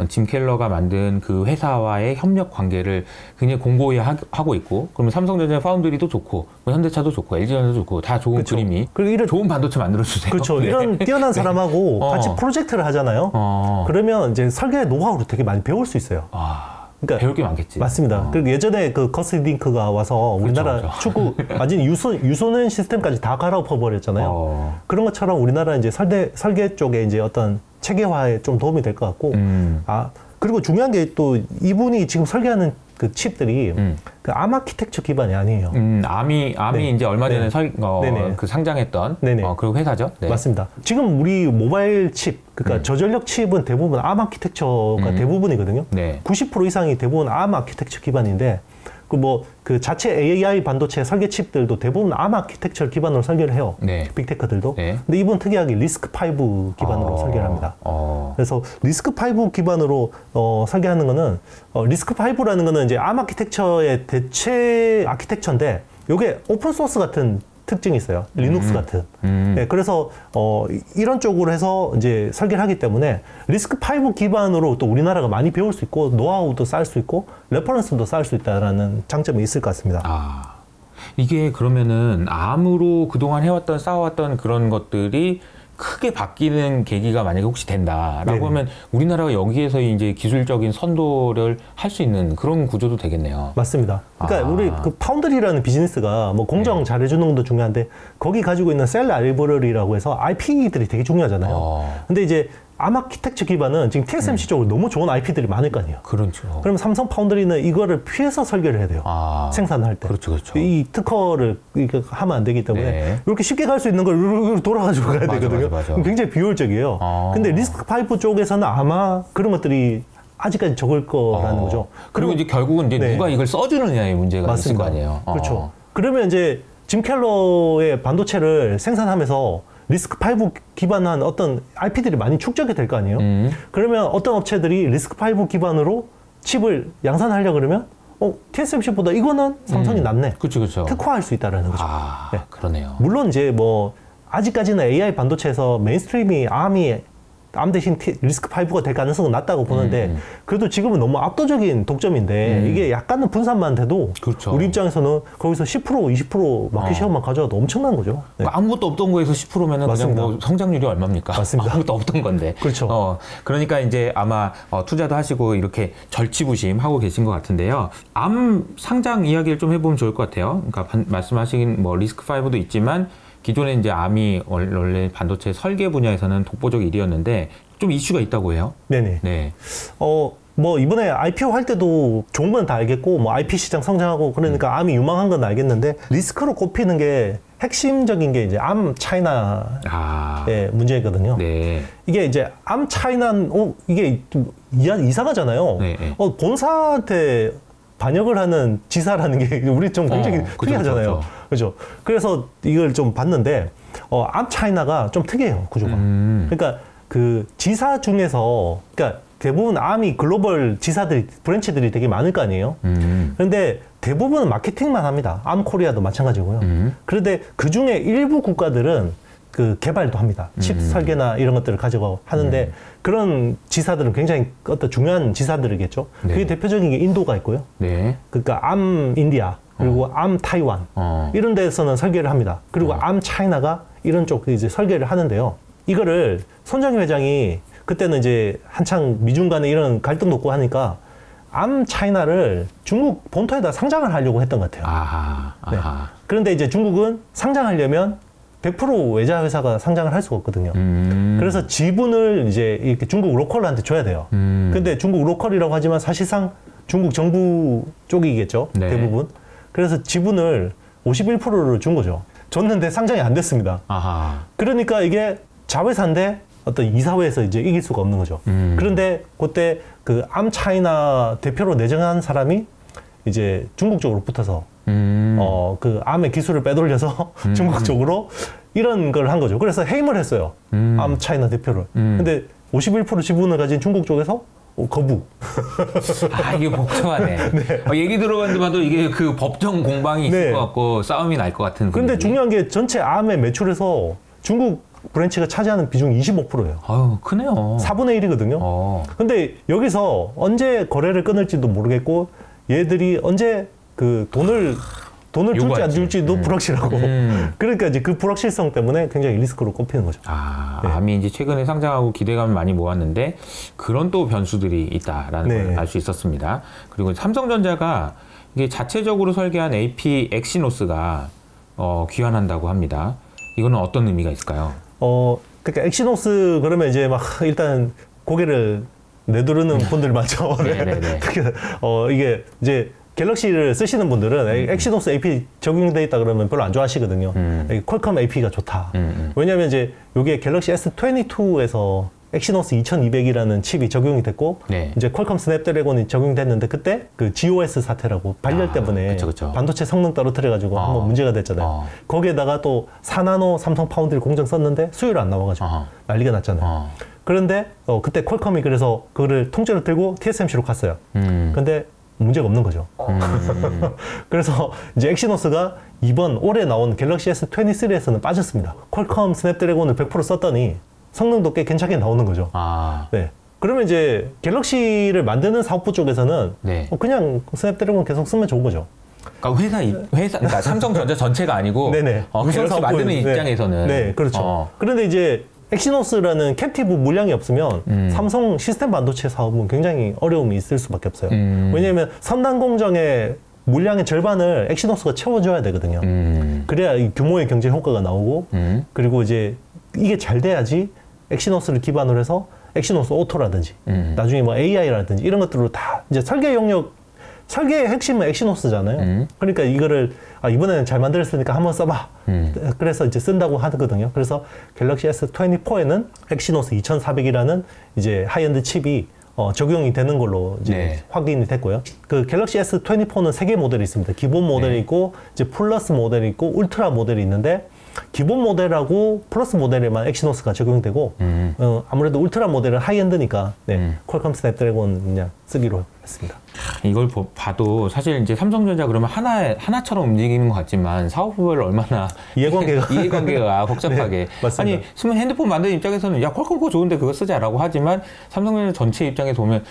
[SPEAKER 2] 짐 켈러가 만든 그 회사와의 협력 관계를 굉장히 공고히 하고 있고, 그러면 삼성전자 파운드리도 좋고, 뭐 현대차도 좋고, LG전자도 좋고, 다 좋은 그림이, 그리고 이런 좋은 반도체 만들어주세요.
[SPEAKER 1] 그렇죠. 이런 뛰어난 사람하고 같이 프로젝트를 하잖아요. 그러면 이제 설계 노하우를 되게 많이 배울 수 있어요.
[SPEAKER 2] 그러니까 배울 게 많겠지.
[SPEAKER 1] 맞습니다. 그리고 예전에 그 거스 링크가 와서 우리나라 축구 완전 유소년 시스템까지 다 갈아엎어 버렸잖아요. 그런 것처럼 우리나라 이제 설계 쪽에 이제 어떤 체계화에 좀 도움이 될 것 같고, 그리고 중요한 게 또 이분이 지금 설계하는 그 칩들이 그 ARM 아키텍처 기반이 아니에요.
[SPEAKER 2] ARM이 네. 이제 얼마 전에 그 상장했던 그 회사죠. 네.
[SPEAKER 1] 맞습니다. 지금 우리 모바일 칩, 그러니까 저전력 칩은 대부분 ARM 아키텍처가 대부분이거든요. 네. 90% 이상이 대부분 ARM 아키텍처 기반인데 그 자체 AI 반도체 설계 칩들도 대부분 ARM 아키텍처 기반으로 설계를 해요. 네. 빅테크들도. 네. 근데 이분 특이하게 리스크5 기반으로 설계를 합니다. 그래서 리스크5 기반으로 설계하는 거는 리스크5라는 거는 이제 ARM 아키텍처의 대체 아키텍처인데 이게 오픈 소스 같은 특징이 있어요. 리눅스 같은. 네, 그래서 이런 쪽으로 해서 이제 설계를 하기 때문에 리스크5 기반으로 또 우리나라가 많이 배울 수 있고 노하우도 쌓을 수 있고 레퍼런스도 쌓을 수 있다라는 장점이 있을 것 같습니다.
[SPEAKER 2] 아, 이게 그러면은 ARM으로 그동안 해왔던 쌓아왔던 그런 것들이 크게 바뀌는 계기가 만약에 혹시 된다라고 네네. 하면 우리나라가 여기에서 이제 기술적인 선도를 할 수 있는 그런 구조도 되겠네요.
[SPEAKER 1] 맞습니다. 그러니까 우리 그 파운드리라는 비즈니스가 뭐 공정 네. 잘해주는 것도 중요한데 거기 가지고 있는 셀 라이브러리라고 해서 IP들이 되게 중요하잖아요. 근데 이제 ARM 아키텍처 기반은 지금 TSMC 쪽으로 너무 좋은 IP들이 많을 거 아니에요.
[SPEAKER 2] 그렇죠.
[SPEAKER 1] 그러면 삼성 파운드리는 이거를 피해서 설계를 해야 돼요. 생산할 때.
[SPEAKER 2] 그렇죠, 그렇죠.
[SPEAKER 1] 이 특허를 하면 안 되기 때문에 네. 이렇게 쉽게 갈 수 있는 걸 이렇게 돌아가지고 가야 되거든요. 맞아. 굉장히 비효율적이에요. 근데 리스크5 쪽에서는 아마 그런 것들이 아직까지 적을 거라는 거죠.
[SPEAKER 2] 그리고 이제 결국은 이제 네. 누가 이걸 써주느냐의 문제가 맞습니다. 있을 거 아니에요.
[SPEAKER 1] 그렇죠. 그러면 이제 짐 켈러의 반도체를 생산하면서 리스크5 기반한 어떤 IP들이 많이 축적이 될 거 아니에요? 그러면 어떤 업체들이 리스크5 기반으로 칩을 양산하려고 그러면 TSMC보다 이거는 삼성이 낫네.
[SPEAKER 2] 그렇죠, 그렇죠.
[SPEAKER 1] 특화할 수 있다는 거죠.
[SPEAKER 2] 네. 그러네요.
[SPEAKER 1] 물론 이제 뭐 아직까지는 AI 반도체에서 메인스트림이 ARM 대신 리스크5가 될 가능성은 낮다고 보는데 그래도 지금은 너무 압도적인 독점인데 이게 약간은 분산만 돼도 그렇죠. 우리 입장에서는 거기서 10% 20% 마켓 셰어만 가져와도 엄청난 거죠. 네.
[SPEAKER 2] 아무것도 없던 거에서 10%면은 그냥 뭐 성장률이 얼마입니까?
[SPEAKER 1] 맞습니다.
[SPEAKER 2] 아무것도 없던 건데.
[SPEAKER 1] 그렇죠.
[SPEAKER 2] 그러니까 이제 아마 투자도 하시고 이렇게 절치부심하고 계신 것 같은데요. ARM 상장 이야기를 좀 해보면 좋을 것 같아요. 그러니까 말씀하신 뭐 리스크5도 있지만 기존에 이제 ARM이 원래 반도체 설계 분야에서는 독보적 1위였는데 좀 이슈가 있다고 해요.
[SPEAKER 1] 네네. 네. 뭐 이번에 IPO 할 때도 좋은 건 다 알겠고 뭐 IP 시장 성장하고 그러니까 ARM이 유망한 건 알겠는데 리스크로 꼽히는 게 핵심적인 게 이제 ARM 차이나의 문제거든요. 네. 이게 이제 ARM 차이나는 이게 좀 이상하잖아요. 네. 본사한테 반역을 하는 지사라는 게 우리 좀 굉장히 특이하잖아요. 그죠? 그래서 이걸 좀 봤는데 ARM 차이나가 좀 특이해요, 구조가. 그러니까 그 지사 중에서 그러니까 대부분 ARM이 글로벌 지사들이 브랜치들이 되게 많을 거 아니에요. 그런데 대부분은 마케팅만 합니다. ARM 코리아도 마찬가지고요. 그런데 그 중에 일부 국가들은 그 개발도 합니다. 칩 설계나 이런 것들을 가지고 하는데 그런 지사들은 굉장히 어떤 중요한 지사들이겠죠. 네. 그게 대표적인 게 인도가 있고요. 네. 그러니까 ARM 인디아 그리고 ARM 타이완 이런 데서는 설계를 합니다. 그리고 ARM 차이나가 이런 쪽 이제 설계를 하는데요. 이거를 손정희 회장이 그때는 이제 한창 미중 간에 이런 갈등도 있고 하니까 ARM 차이나를 중국 본토에다 상장을 하려고 했던 것 같아요. 네. 그런데 이제 중국은 상장하려면 100% 외자 회사가 상장을 할 수가 없거든요. 그래서 지분을 이제 이렇게 중국 로컬한테 줘야 돼요. 근데 중국 로컬이라고 하지만 사실상 중국 정부 쪽이겠죠. 네. 대부분. 그래서 지분을 51%를 준 거죠. 줬는데 상장이 안 됐습니다. 그러니까 이게 자회사인데 어떤 이사회에서 이제 이길 수가 없는 거죠. 그런데 그때 그 ARM 차이나 대표로 내정한 사람이 이제 중국 쪽으로 붙어서 그 ARM의 기술을 빼돌려서 중국 쪽으로 이런 걸 한 거죠. 그래서 해임을 했어요. ARM 차이나 대표를. 근데 51% 지분을 가진 중국 쪽에서 거부.
[SPEAKER 2] 이게 복잡하네. 네. 얘기 들어봤는데 봐도 이게 그 법정 공방이 있을 것 같고 싸움이 날 것 같은.
[SPEAKER 1] 근데 중요한 게 전체 ARM의 매출에서 중국 브랜치가 차지하는 비중이 25%예요.
[SPEAKER 2] 아유, 크네요.
[SPEAKER 1] 4분의 1이거든요. 근데 여기서 언제 거래를 끊을지도 모르겠고 얘들이 언제 그 돈을 줄지 안 줄지도 불확실하고 그러니까 이제 그 불확실성 때문에 굉장히 리스크로 꼽히는 거죠.
[SPEAKER 2] 네. ARM이 이제 최근에 상장하고 기대감을 많이 모았는데 그런 또 변수들이 있다라는 걸 알 수 있었습니다. 그리고 삼성전자가 이게 자체적으로 설계한 AP 엑시노스가 귀환한다고 합니다. 이거는 어떤 의미가 있을까요?
[SPEAKER 1] 그러니까 엑시노스 그러면 이제 막 일단 고개를 내두르는 분들 많죠.
[SPEAKER 2] 네네네.
[SPEAKER 1] 이게 이제 갤럭시를 쓰시는 분들은 엑시노스 AP 적용돼 있다 그러면 별로 안 좋아하시거든요. 퀄컴 AP가 좋다. 왜냐하면 이제 이게 갤럭시 S22에서 엑시노스 2200이라는 칩이 적용이 됐고 이제 퀄컴 스냅드래곤이 적용됐는데 그때 그 GOS 사태라고 발열 때문에
[SPEAKER 2] 그쵸.
[SPEAKER 1] 반도체 성능 떨어뜨려가지고 한번 문제가 됐잖아요. 거기에다가 또 4나노 삼성 파운드리 공정 썼는데 수율 안 나와가지고 난리가 났잖아요. 그런데 그때 퀄컴이 그래서 그거를 통째로 들고 TSMC로 갔어요. 근데 문제가 없는 거죠. 그래서 이제 엑시노스가 이번 올해 나온 갤럭시 S23에서는 빠졌습니다. 퀄컴 스냅드래곤을 100% 썼더니 성능도 꽤 괜찮게 나오는 거죠. 네. 그러면 이제 갤럭시를 만드는 사업부 쪽에서는 그냥 스냅드래곤 계속 쓰면 좋은 거죠.
[SPEAKER 2] 그러니까 그러니까 삼성전자 전체가 아니고 갤럭시 만드는 입장에서는.
[SPEAKER 1] 네, 그렇죠. 그런데 이제 엑시노스라는 캡티브 물량이 없으면 삼성 시스템 반도체 사업은 굉장히 어려움이 있을 수밖에 없어요. 왜냐하면 3단 공정의 물량의 절반을 엑시노스가 채워줘야 되거든요. 그래야 이 규모의 경제 효과가 나오고 그리고 이제 이게 잘 돼야지 엑시노스를 기반으로 해서 엑시노스 오토라든지 나중에 뭐 AI라든지 이런 것들로 다 이제 설계의 핵심은 엑시노스잖아요. 그러니까 이거를 이번에는 잘 만들었으니까 한번 써봐. 그래서 이제 쓴다고 하거든요. 그래서 갤럭시 S24에는 엑시노스 2400이라는 이제 하이엔드 칩이 적용이 되는 걸로 이제 확인이 됐고요. 그 갤럭시 S24는 3개 모델이 있습니다. 기본 모델이 있고 이제 플러스 모델이 있고 울트라 모델이 있는데 기본 모델하고 플러스 모델에만 엑시노스가 적용되고 아무래도 울트라 모델은 하이엔드니까 퀄컴 스냅드래곤 그냥 쓰기로 했습니다.
[SPEAKER 2] 이걸 봐도 사실 이제 삼성전자 그러면 하나처럼 움직이는 것 같지만 사업부별로 얼마나 이해관계가 복잡하게 아니 핸드폰 만드는 입장에서는 야 퀄컴 그거 좋은데 그거 쓰자라고 하지만 삼성전자 전체 입장에서 보면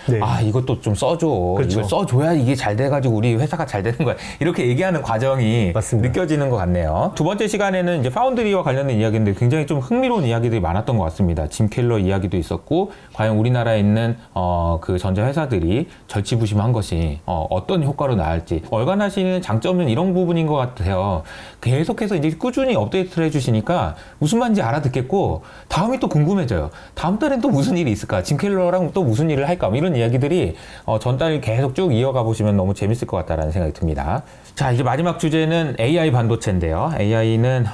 [SPEAKER 2] 이것도 좀 써줘. 이걸 써줘야 이게 잘 돼가지고 우리 회사가 잘 되는 거야. 이렇게 얘기하는 과정이 느껴지는 것 같네요. 두 번째 시간에는 이제 파운드리와 관련된 이야기인데 굉장히 좀 흥미로운 이야기들이 많았던 것 같습니다. 짐 켈러 이야기도 있었고 과연 우리나라에 있는 그 전자 회사들이 절치부심한 것이 어떤 효과로 나올지 얼간하시는 장점은 이런 부분인 것 같아요. 계속해서 이제 꾸준히 업데이트를 해주시니까 무슨 말인지 알아듣겠고 다음이 또 궁금해져요. 다음 달엔 또 무슨 일이 있을까? 짐 켈러랑 또 무슨 일을 할까? 이런 이야기들이 전달 계속 쭉 이어가 보시면 너무 재밌을 것 같다라는 생각이 듭니다. 자, 이제 마지막 주제는 AI 반도체인데요. AI는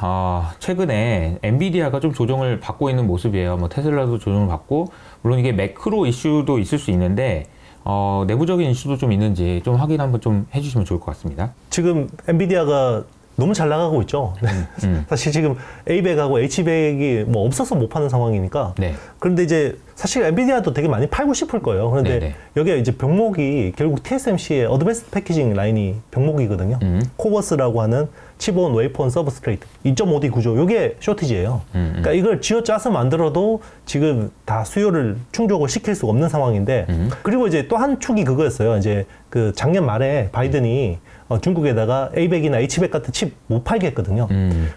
[SPEAKER 2] 최근에 엔비디아가 좀 조정을 받고 있는 모습이에요. 뭐 테슬라도 조정을 받고 물론 이게 매크로 이슈도 있을 수 있는데 내부적인 이슈도 좀 있는지 좀 확인 한번 좀 해주시면 좋을 것 같습니다.
[SPEAKER 1] 지금 엔비디아가 너무 잘 나가고 있죠. 사실 지금 A백하고 H백이 뭐 없어서 못 파는 상황이니까. 그런데 이제 사실 엔비디아도 되게 많이 팔고 싶을 거예요. 그런데 여기에 이제 병목이 결국 TSMC의 어드밴스드 패키징 라인이 병목이거든요. 코버스라고 하는 칩온, 웨이폰, 서브스트레이트 2.5D 구조, 이게 쇼티지예요. 그러니까 이걸 쥐어짜서 만들어도 지금 다 수요를 충족을 시킬 수가 없는 상황인데 그리고 이제 또 한 축이 그거였어요. 이제 그 작년 말에 바이든이 중국에다가 A백이나 H백 같은 칩 못 팔게 했거든요.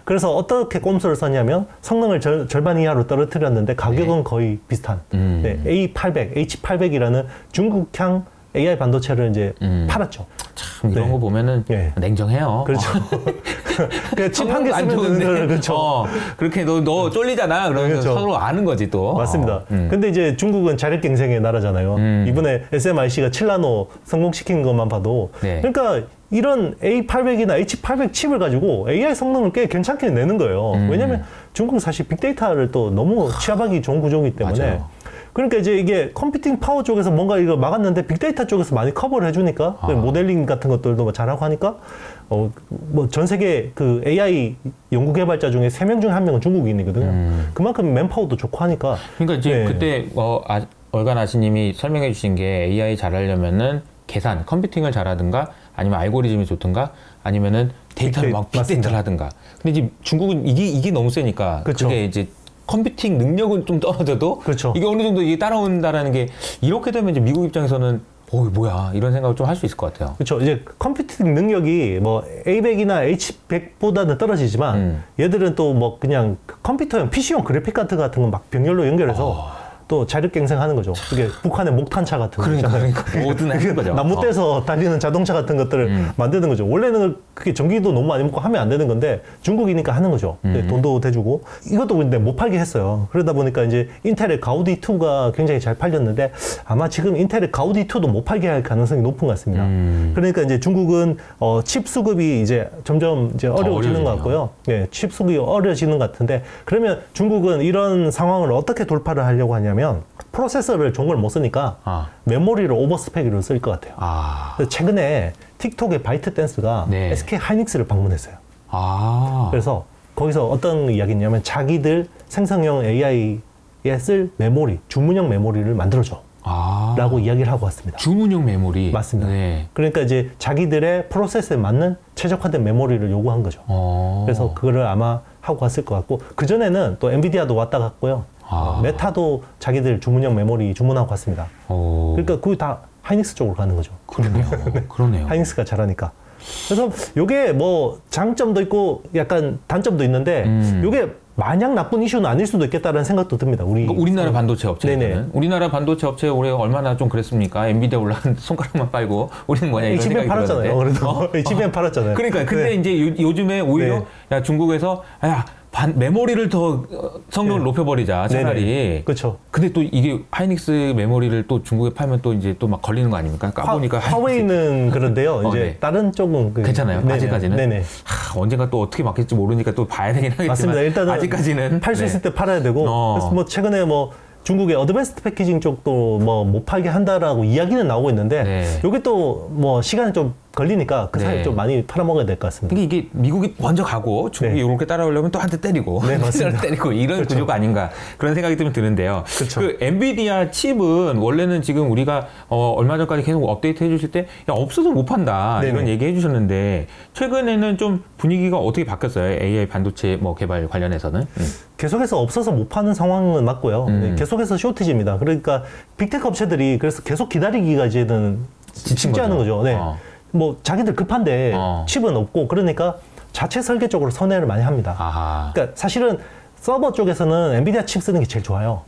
[SPEAKER 1] 그래서 어떻게 꼼수를 썼냐면 성능을 절반 이하로 떨어뜨렸는데 가격은 거의 비슷한 A800, H800이라는 중국향 AI 반도체를 이제 팔았죠.
[SPEAKER 2] 참 이런 거 보면은 냉정해요.
[SPEAKER 1] 그렇죠. 그냥 칩 한 개 쓰면 되는 거를 그렇죠.
[SPEAKER 2] 그렇게 너 쫄리잖아. 그러면서 서로 아는 거지 또.
[SPEAKER 1] 맞습니다. 근데 이제 중국은 자력갱생의 나라잖아요. 이번에 SMIC가 7나노 성공시킨 것만 봐도 그러니까 이런 A800이나 H800 칩을 가지고 AI 성능을 꽤 괜찮게 내는 거예요. 왜냐하면 중국은 사실 빅데이터를 또 너무 취합하기 좋은 구조이기 때문에 그러니까 이제 이게 컴퓨팅 파워 쪽에서 뭔가 이거 막았는데 빅데이터 쪽에서 많이 커버를 해주니까 모델링 같은 것들도 잘하고 하니까 뭐 전 세계 그 AI 연구 개발자 중에 3명 중에 1명은 중국인이거든요. 그만큼 맨파워도 좋고 하니까.
[SPEAKER 2] 그러니까 이제 그때 얼간 아시님이 설명해 주신 게 AI 잘하려면은 계산, 컴퓨팅을 잘하든가 아니면 알고리즘이 좋든가 아니면은 데이터를 막 빅데이터를 하든가. 근데 이제 중국은 이게 너무 세니까 그게 이제 컴퓨팅 능력은 좀 떨어져도 이게 어느 정도 이게 따라온다라는 게 이렇게 되면 이제 미국 입장에서는 뭐야 이런 생각을 좀 할 수 있을 것 같아요.
[SPEAKER 1] 그렇죠. 이제 컴퓨팅 능력이 뭐 A100이나 H100보다는 떨어지지만 얘들은 또 뭐 그냥 컴퓨터용 PC용 그래픽 카드 같은 거 막 병렬로 연결해서 또 자력갱생하는 거죠. 이게 북한의 목탄차 같은 거
[SPEAKER 2] 그러니까 뭐든 하는 거죠.
[SPEAKER 1] 나무 떼서 달리는 자동차 같은 것들을 만드는 거죠. 원래는 그게 전기도 너무 많이 먹고 하면 안 되는 건데 중국이니까 하는 거죠. 돈도 대주고 이것도 근데 못 팔게 했어요. 그러다 보니까 이제 인텔의 가우디 2가 굉장히 잘 팔렸는데 아마 지금 인텔의 가우디 2도 못 팔게 할 가능성이 높은 것 같습니다. 그러니까 이제 중국은 칩 수급이 이제 점점 이제 어려워지는 것 같고요. 네, 칩 수급이 어려워지는 것 같은데 그러면 중국은 이런 상황을 어떻게 돌파를 하려고 하냐면 프로세서를 좋은 걸 못 쓰니까 메모리를 오버스펙으로 쓸 것 같아요. 최근에 틱톡의 바이트 댄스가 네. SK 하이닉스를 방문했어요. 그래서 거기서 어떤 이야기냐면 자기들 생성형 AI에 쓸 메모리, 주문형 메모리를 만들어줘. 라고 이야기를 하고 왔습니다.
[SPEAKER 2] 주문형 메모리?
[SPEAKER 1] 맞습니다. 네. 그러니까 이제 자기들의 프로세스에 맞는 최적화된 메모리를 요구한 거죠. 그래서 그거를 아마 하고 갔을 것 같고 그전에는 또 엔비디아도 왔다 갔고요. 메타도 자기들 주문형 메모리 주문하고 갔습니다. 그러니까 그게 다 하이닉스 쪽으로 가는 거죠.
[SPEAKER 2] 그러네요.
[SPEAKER 1] 네.
[SPEAKER 2] 그러네요.
[SPEAKER 1] 하이닉스가 잘하니까. 그래서 요게 뭐 장점도 있고 약간 단점도 있는데 요게 마냥 나쁜 이슈는 아닐 수도 있겠다라는 생각도 듭니다. 그러니까
[SPEAKER 2] 우리나라 반도체 업체는 우리나라 반도체 업체 올해 얼마나 좀 그랬습니까? 엔비디아 올라간 손가락만 빨고 우리는 뭐냐 이런
[SPEAKER 1] HBM 팔았잖아요. 그래도 HBM 팔았잖아요.
[SPEAKER 2] 그러니까 근데 네. 이제 요즘에 오히려 네. 야 중국에서 메모리를 더 성능을 네. 높여버리자 차라리.
[SPEAKER 1] 그렇죠.
[SPEAKER 2] 근데 또 이게 하이닉스 메모리를 또 중국에 팔면 또 이제 또 막 걸리는 거 아닙니까? 까보니까
[SPEAKER 1] 화웨이는 그런데요. 이제
[SPEAKER 2] 네.
[SPEAKER 1] 다른 쪽은
[SPEAKER 2] 괜찮아요.
[SPEAKER 1] 네네.
[SPEAKER 2] 아직까지는.
[SPEAKER 1] 네네.
[SPEAKER 2] 언젠가 또 어떻게 막힐지 모르니까 또 봐야 되긴 하겠지만.
[SPEAKER 1] 맞습니다. 일단은
[SPEAKER 2] 아직까지는
[SPEAKER 1] 팔 수 있을 때 팔아야 되고. 그래서 뭐 최근에 뭐 중국의 어드밴스드 패키징 쪽도 뭐 못 팔게 한다라고 이야기는 나오고 있는데 네. 이게 또 뭐 시간이 좀 걸리니까 그 사이에 좀 많이 팔아먹어야 될 것 같습니다.
[SPEAKER 2] 이게 미국이 먼저 가고 중국이 이렇게 따라오려면 또 한 대 때리고 때리고 이런 구조가 아닌가 그런 생각이 좀 드는데요. 그 엔비디아 칩은 원래는 지금 우리가 얼마 전까지 계속 업데이트 해주실 때 야, 없어서 못 판다 이런 얘기 해주셨는데 최근에는 좀 분위기가 어떻게 바뀌었어요? AI 반도체 뭐 개발 관련해서는?
[SPEAKER 1] 계속해서 없어서 못 파는 상황은 맞고요. 계속해서 쇼티지입니다. 그러니까 빅테크 업체들이 그래서 계속 기다리기가 이제는 쉽지 않은 거죠. 네. 뭐 자기들 급한데 칩은 없고 그러니까 자체 설계 쪽으로 선회를 많이 합니다. 그러니까 사실은 서버 쪽에서는 엔비디아 칩 쓰는 게 제일 좋아요.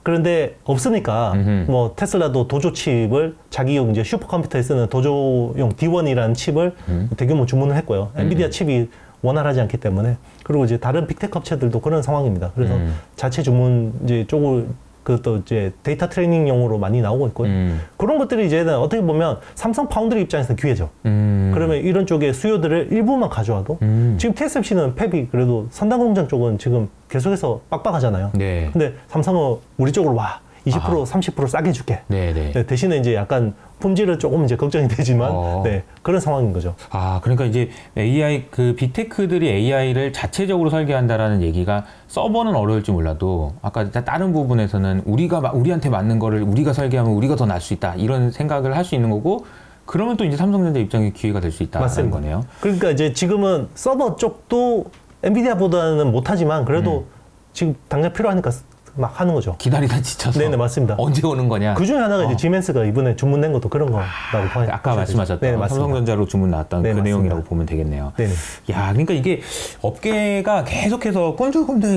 [SPEAKER 1] 그런데 없으니까 뭐 테슬라도 도조 칩을 자기용 이제 슈퍼컴퓨터에 쓰는 도조용 D1이라는 칩을 대규모 주문을 했고요. 엔비디아 칩이 원활하지 않기 때문에 그리고 이제 다른 빅테크 업체들도 그런 상황입니다. 그래서 자체 주문 이제 쪽을 그것도 이제 데이터 트레이닝용으로 많이 나오고 있고요. 그런 것들이 이제는 어떻게 보면 삼성 파운드리 입장에서는 기회죠. 그러면 이런 쪽에 수요들을 일부만 가져와도 지금 TSMC는 팹이 그래도 선단 공장 쪽은 지금 계속해서 빡빡하잖아요. 네. 근데 삼성은 우리 쪽으로 와. 20% 30% 싸게 줄게. 네, 대신에 이제 약간 품질은 조금 이제 걱정이 되지만 네, 그런 상황인 거죠.
[SPEAKER 2] 그러니까 이제 AI 그 빅테크들이 AI를 자체적으로 설계한다라는 얘기가 서버는 어려울지 몰라도 아까 다른 부분에서는 우리한테 맞는 거를 우리가 설계하면 우리가 더 나을 수 있다 이런 생각을 할 수 있는 거고 그러면 또 이제 삼성전자 입장에 기회가 될 수 있다는 거네요.
[SPEAKER 1] 그러니까 이제 지금은 서버 쪽도 엔비디아보다는 못하지만 그래도 지금 당장 필요하니까 막 하는 거죠.
[SPEAKER 2] 기다리다 지쳐서.
[SPEAKER 1] 네네, 맞습니다.
[SPEAKER 2] 언제 오는 거냐.
[SPEAKER 1] 그 중에 하나가 이제 지멘스가 이번에 주문낸 것도 그런 거라고 봐요.
[SPEAKER 2] 아까 말씀하셨던 삼성전자로 주문 나왔던 그 맞습니다. 내용이라고 보면 되겠네요. 네네. 야, 그러니까 이게 업계가 계속해서 꿈틀꿈틀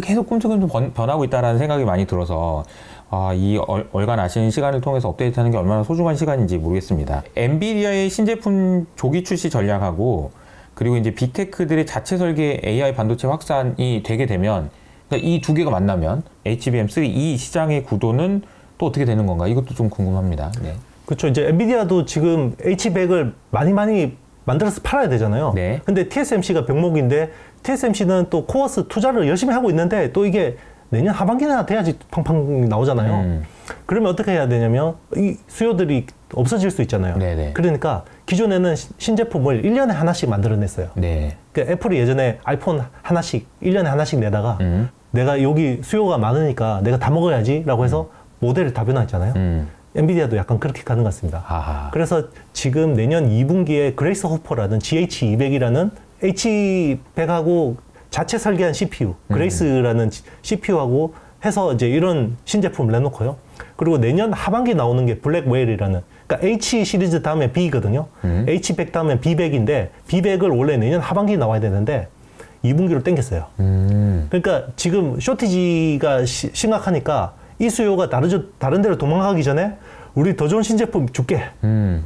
[SPEAKER 2] 변하고 있다라는 생각이 많이 들어서 이 얼간 아시는 시간을 통해서 업데이트하는 게 얼마나 소중한 시간인지 모르겠습니다. 엔비디아의 신제품 조기 출시 전략하고 그리고 이제 빅테크들의 자체 설계 AI 반도체 확산이 되게 되면 그러니까 이 두 개가 만나면 HBM3 이 시장의 구도는 또 어떻게 되는 건가? 이것도 좀 궁금합니다. 네.
[SPEAKER 1] 그렇죠. 이제 엔비디아도 지금 H100을 많이 만들어서 팔아야 되잖아요. 네. 근데 TSMC가 병목인데 TSMC는 또 코어스 투자를 열심히 하고 있는데 또 이게 내년 하반기나 돼야지 팡팡 나오잖아요. 그러면 어떻게 해야 되냐면 이 수요들이 없어질 수 있잖아요. 네네. 그러니까 기존에는 신제품을 1년에 하나씩 만들어냈어요. 네. 그러니까 애플이 예전에 아이폰 하나씩 1년에 하나씩 내다가 내가 여기 수요가 많으니까 내가 다 먹어야지 라고 해서 모델을 다 변화했잖아요. 엔비디아도 약간 그렇게 가는 것 같습니다. 그래서 지금 내년 2분기에 그레이스 호퍼라는 GH200이라는 H100하고 자체 설계한 CPU, 그레이스라는 CPU하고 해서 이제 이런 신제품을 내놓고요. 그리고 내년 하반기 나오는 게 블랙웨일이라는, 그러니까 H 시리즈 다음에 B거든요. H100 다음에 B100인데 B100을 원래 내년 하반기 나와야 되는데 2분기로 땡겼어요. 그러니까 지금 쇼티지가 심각하니까 이 수요가 다른 데로 도망가기 전에 우리 더 좋은 신제품 줄게.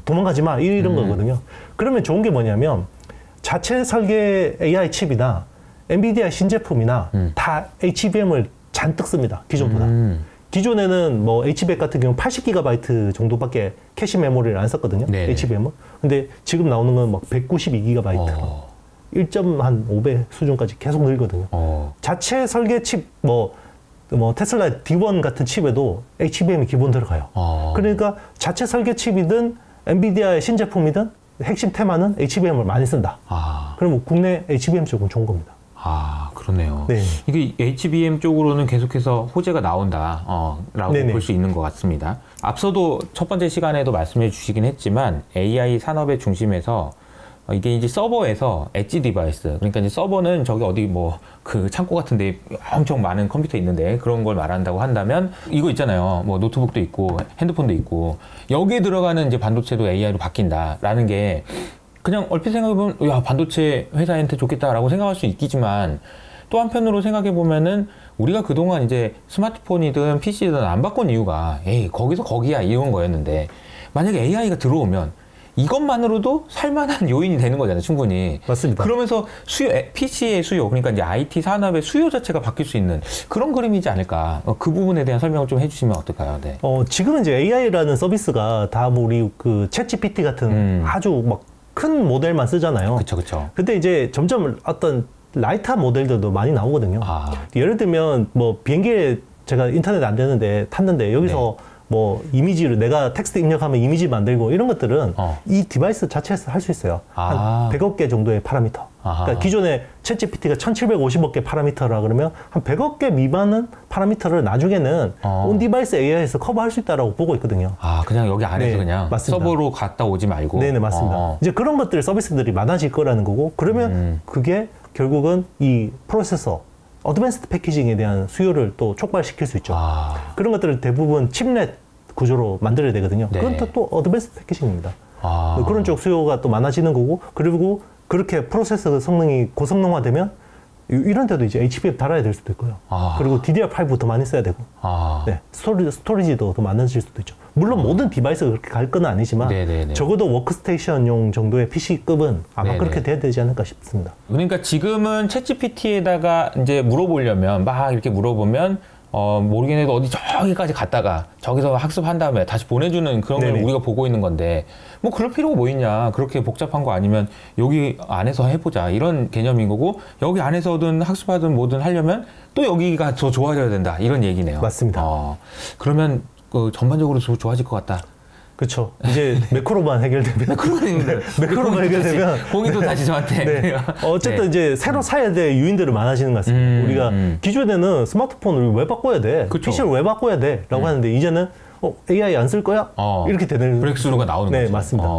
[SPEAKER 1] 도망가지 마. 이런 거거든요. 그러면 좋은 게 뭐냐면 자체 설계 AI 칩이나 엔비디아 신제품이나 다 HBM을 잔뜩 씁니다. 기존보다. 기존에는 뭐 HBM 같은 경우는 80GB 정도밖에 캐시 메모리를 안 썼거든요. 네네. HBM은. 근데 지금 나오는 건 막 192GB. 1.5배 수준까지 계속 늘거든요. 자체 설계 칩, 뭐 테슬라 D1 같은 칩에도 HBM이 기본 들어가요. 그러니까 자체 설계 칩이든 엔비디아의 신제품이든 핵심 테마는 HBM을 많이 쓴다. 그러면 국내 HBM 쪽은 좋은 겁니다.
[SPEAKER 2] 그러네요. 네. 이게 HBM 쪽으로는 계속해서 호재가 나온다, 라고 볼 수 있는 것 같습니다. 앞서도 첫 번째 시간에도 말씀해 주시긴 했지만 AI 산업의 중심에서 이게 이제 서버에서 엣지 디바이스, 그러니까 이제 서버는 저기 어디 뭐 그 창고 같은데 엄청 많은 컴퓨터 있는데 그런 걸 말한다고 한다면 이거 있잖아요. 뭐 노트북도 있고 핸드폰도 있고 여기에 들어가는 이제 반도체도 AI로 바뀐다라는 게 그냥 얼핏 생각해보면 야 반도체 회사한테 좋겠다라고 생각할 수 있겠지만 또 한편으로 생각해 보면은 우리가 그동안 이제 스마트폰이든 PC든 안 바꾼 이유가 에이 거기서 거기야 이런 거였는데 만약에 AI가 들어오면 이것만으로도 살만한 요인이 되는 거잖아요, 충분히.
[SPEAKER 1] 맞습니다.
[SPEAKER 2] 그러면서 PC의 수요, 그러니까 이제 IT 산업의 수요 자체가 바뀔 수 있는 그런 그림이지 않을까. 그 부분에 대한 설명을 좀 해주시면 어떨까요? 네.
[SPEAKER 1] 지금은 이제 AI라는 서비스가 다 뭐 우리 그 챗GPT 같은 아주 막 큰 모델만 쓰잖아요.
[SPEAKER 2] 그쵸.
[SPEAKER 1] 근데 이제 점점 어떤 라이트한 모델들도 많이 나오거든요. 예를 들면 뭐 비행기에 제가 인터넷 안 되는데 탔는데 여기서 뭐 이미지를 내가 텍스트 입력하면 이미지 만들고 이런 것들은 이 디바이스 자체에서 할 수 있어요. 한 100억 개 정도의 파라미터. 그러니까 기존에 챗GPT가 1750억 개 파라미터라 그러면 한 100억 개 미만은 파라미터를 나중에는 온 디바이스 AI에서 커버할 수 있다라고 보고 있거든요.
[SPEAKER 2] 그냥 여기 안에서 그냥 맞습니다. 서버로 갔다 오지 말고.
[SPEAKER 1] 네네, 맞습니다. 이제 그런 것들 서비스들이 많아질 거라는 거고 그러면 그게 결국은 이 프로세서 어드밴스드 패키징에 대한 수요를 또 촉발시킬 수 있죠. 그런 것들을 대부분 칩넷 구조로 만들어야 되거든요. 그건 또 어드밴스드 패키징입니다. 그런 쪽 수요가 또 많아지는 거고 그리고 그렇게 프로세서 성능이 고성능화되면 이런 데도 이제 HBM 달아야 될 수도 있고요. 그리고 DDR5 더 많이 써야 되고 네, 스토리지도 더 많아질 수도 있죠. 물론 모든 디바이스가 그렇게 갈 건 아니지만 적어도 워크스테이션용 정도의 PC급은 아마 그렇게 돼야 되지 않을까 싶습니다.
[SPEAKER 2] 그러니까 지금은 챗GPT에다가 이제 물어보려면 막 이렇게 물어보면 모르긴 해도 어디 저기까지 갔다가 저기서 학습한 다음에 다시 보내주는 그런 걸 우리가 보고 있는 건데 뭐 그럴 필요가 뭐 있냐. 그렇게 복잡한 거 아니면 여기 안에서 해보자 이런 개념인 거고 여기 안에서든 학습하든 뭐든 하려면 또 여기가 더 좋아져야 된다 이런 얘기네요.
[SPEAKER 1] 맞습니다.
[SPEAKER 2] 그러면 전반적으로 좋아질 것 같다.
[SPEAKER 1] 그렇죠. 이제 매크로만 해결되면 매크로만 해결되면
[SPEAKER 2] 공이도 다시 저한테.
[SPEAKER 1] 어쨌든 이제 새로 사야 될 유인들은 많아지는 것 같습니다. 우리가 기존에는 스마트폰을 왜 바꿔야 돼? PC를 왜 바꿔야 돼? 라고 하는데 이제는 AI 안 쓸 거야? 이렇게 되는
[SPEAKER 2] 브렉스루가 나오는 거죠.
[SPEAKER 1] 네, 맞습니다.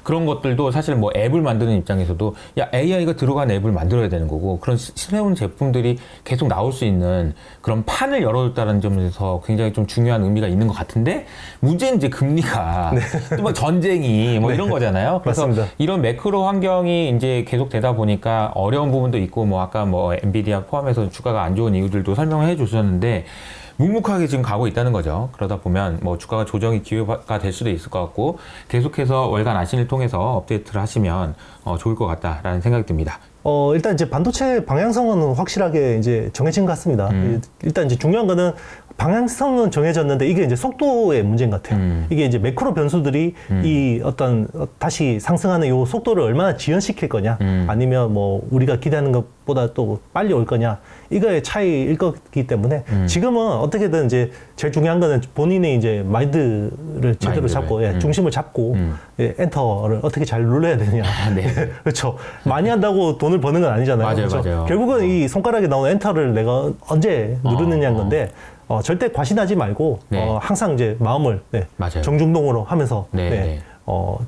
[SPEAKER 2] 그런 것들도 사실 뭐 앱을 만드는 입장에서도 야 AI가 들어간 앱을 만들어야 되는 거고 그런 새로운 제품들이 계속 나올 수 있는 그런 판을 열어줬다는 점에서 굉장히 좀 중요한 의미가 있는 것 같은데 문제는 이제 금리가 또 막 전쟁이 뭐 이런 거잖아요. 그래서
[SPEAKER 1] 맞습니다.
[SPEAKER 2] 이런 매크로 환경이 이제 계속 되다 보니까 어려운 부분도 있고 뭐 아까 뭐 엔비디아 포함해서 주가가 안 좋은 이유들도 설명을 해주셨는데 묵묵하게 지금 가고 있다는 거죠. 그러다 보면 뭐 주가가 조정이 기회가 될 수도 있을 것 같고 계속해서 월간 아신을 통해서 업데이트를 하시면 좋을 것 같다라는 생각이 듭니다.
[SPEAKER 1] 일단 이제 반도체 방향성은 확실하게 이제 정해진 것 같습니다. 일단 이제 중요한 거는 방향성은 정해졌는데 이게 이제 속도의 문제인 것 같아요. 이게 이제 매크로 변수들이 이 어떤 다시 상승하는 이 속도를 얼마나 지연시킬 거냐, 아니면 뭐 우리가 기대하는 것보다 또 빨리 올 거냐, 이거의 차이일 거기 때문에 지금은 어떻게든 이제 제일 중요한 거는 본인의 이제 마인드를 제대로 잡고 중심을 잡고 엔터를 어떻게 잘 눌러야 되느냐. 그렇죠. 많이 한다고 돈을 버는 건 아니잖아요.
[SPEAKER 2] 맞아요.
[SPEAKER 1] 결국은 이 손가락에 나오는 엔터를 내가 언제 누르느냐인 건데 절대 과신하지 말고 항상 이제 마음을 정중동으로 하면서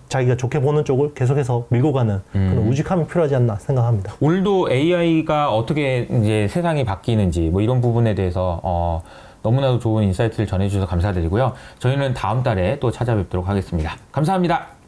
[SPEAKER 1] 자기가 좋게 보는 쪽을 계속해서 밀고 가는 그런 우직함이 필요하지 않나 생각합니다.
[SPEAKER 2] 오늘도 AI가 어떻게 이제 세상이 바뀌는지 뭐 이런 부분에 대해서 너무나도 좋은 인사이트를 전해주셔서 감사드리고요. 저희는 다음 달에 또 찾아뵙도록 하겠습니다. 감사합니다.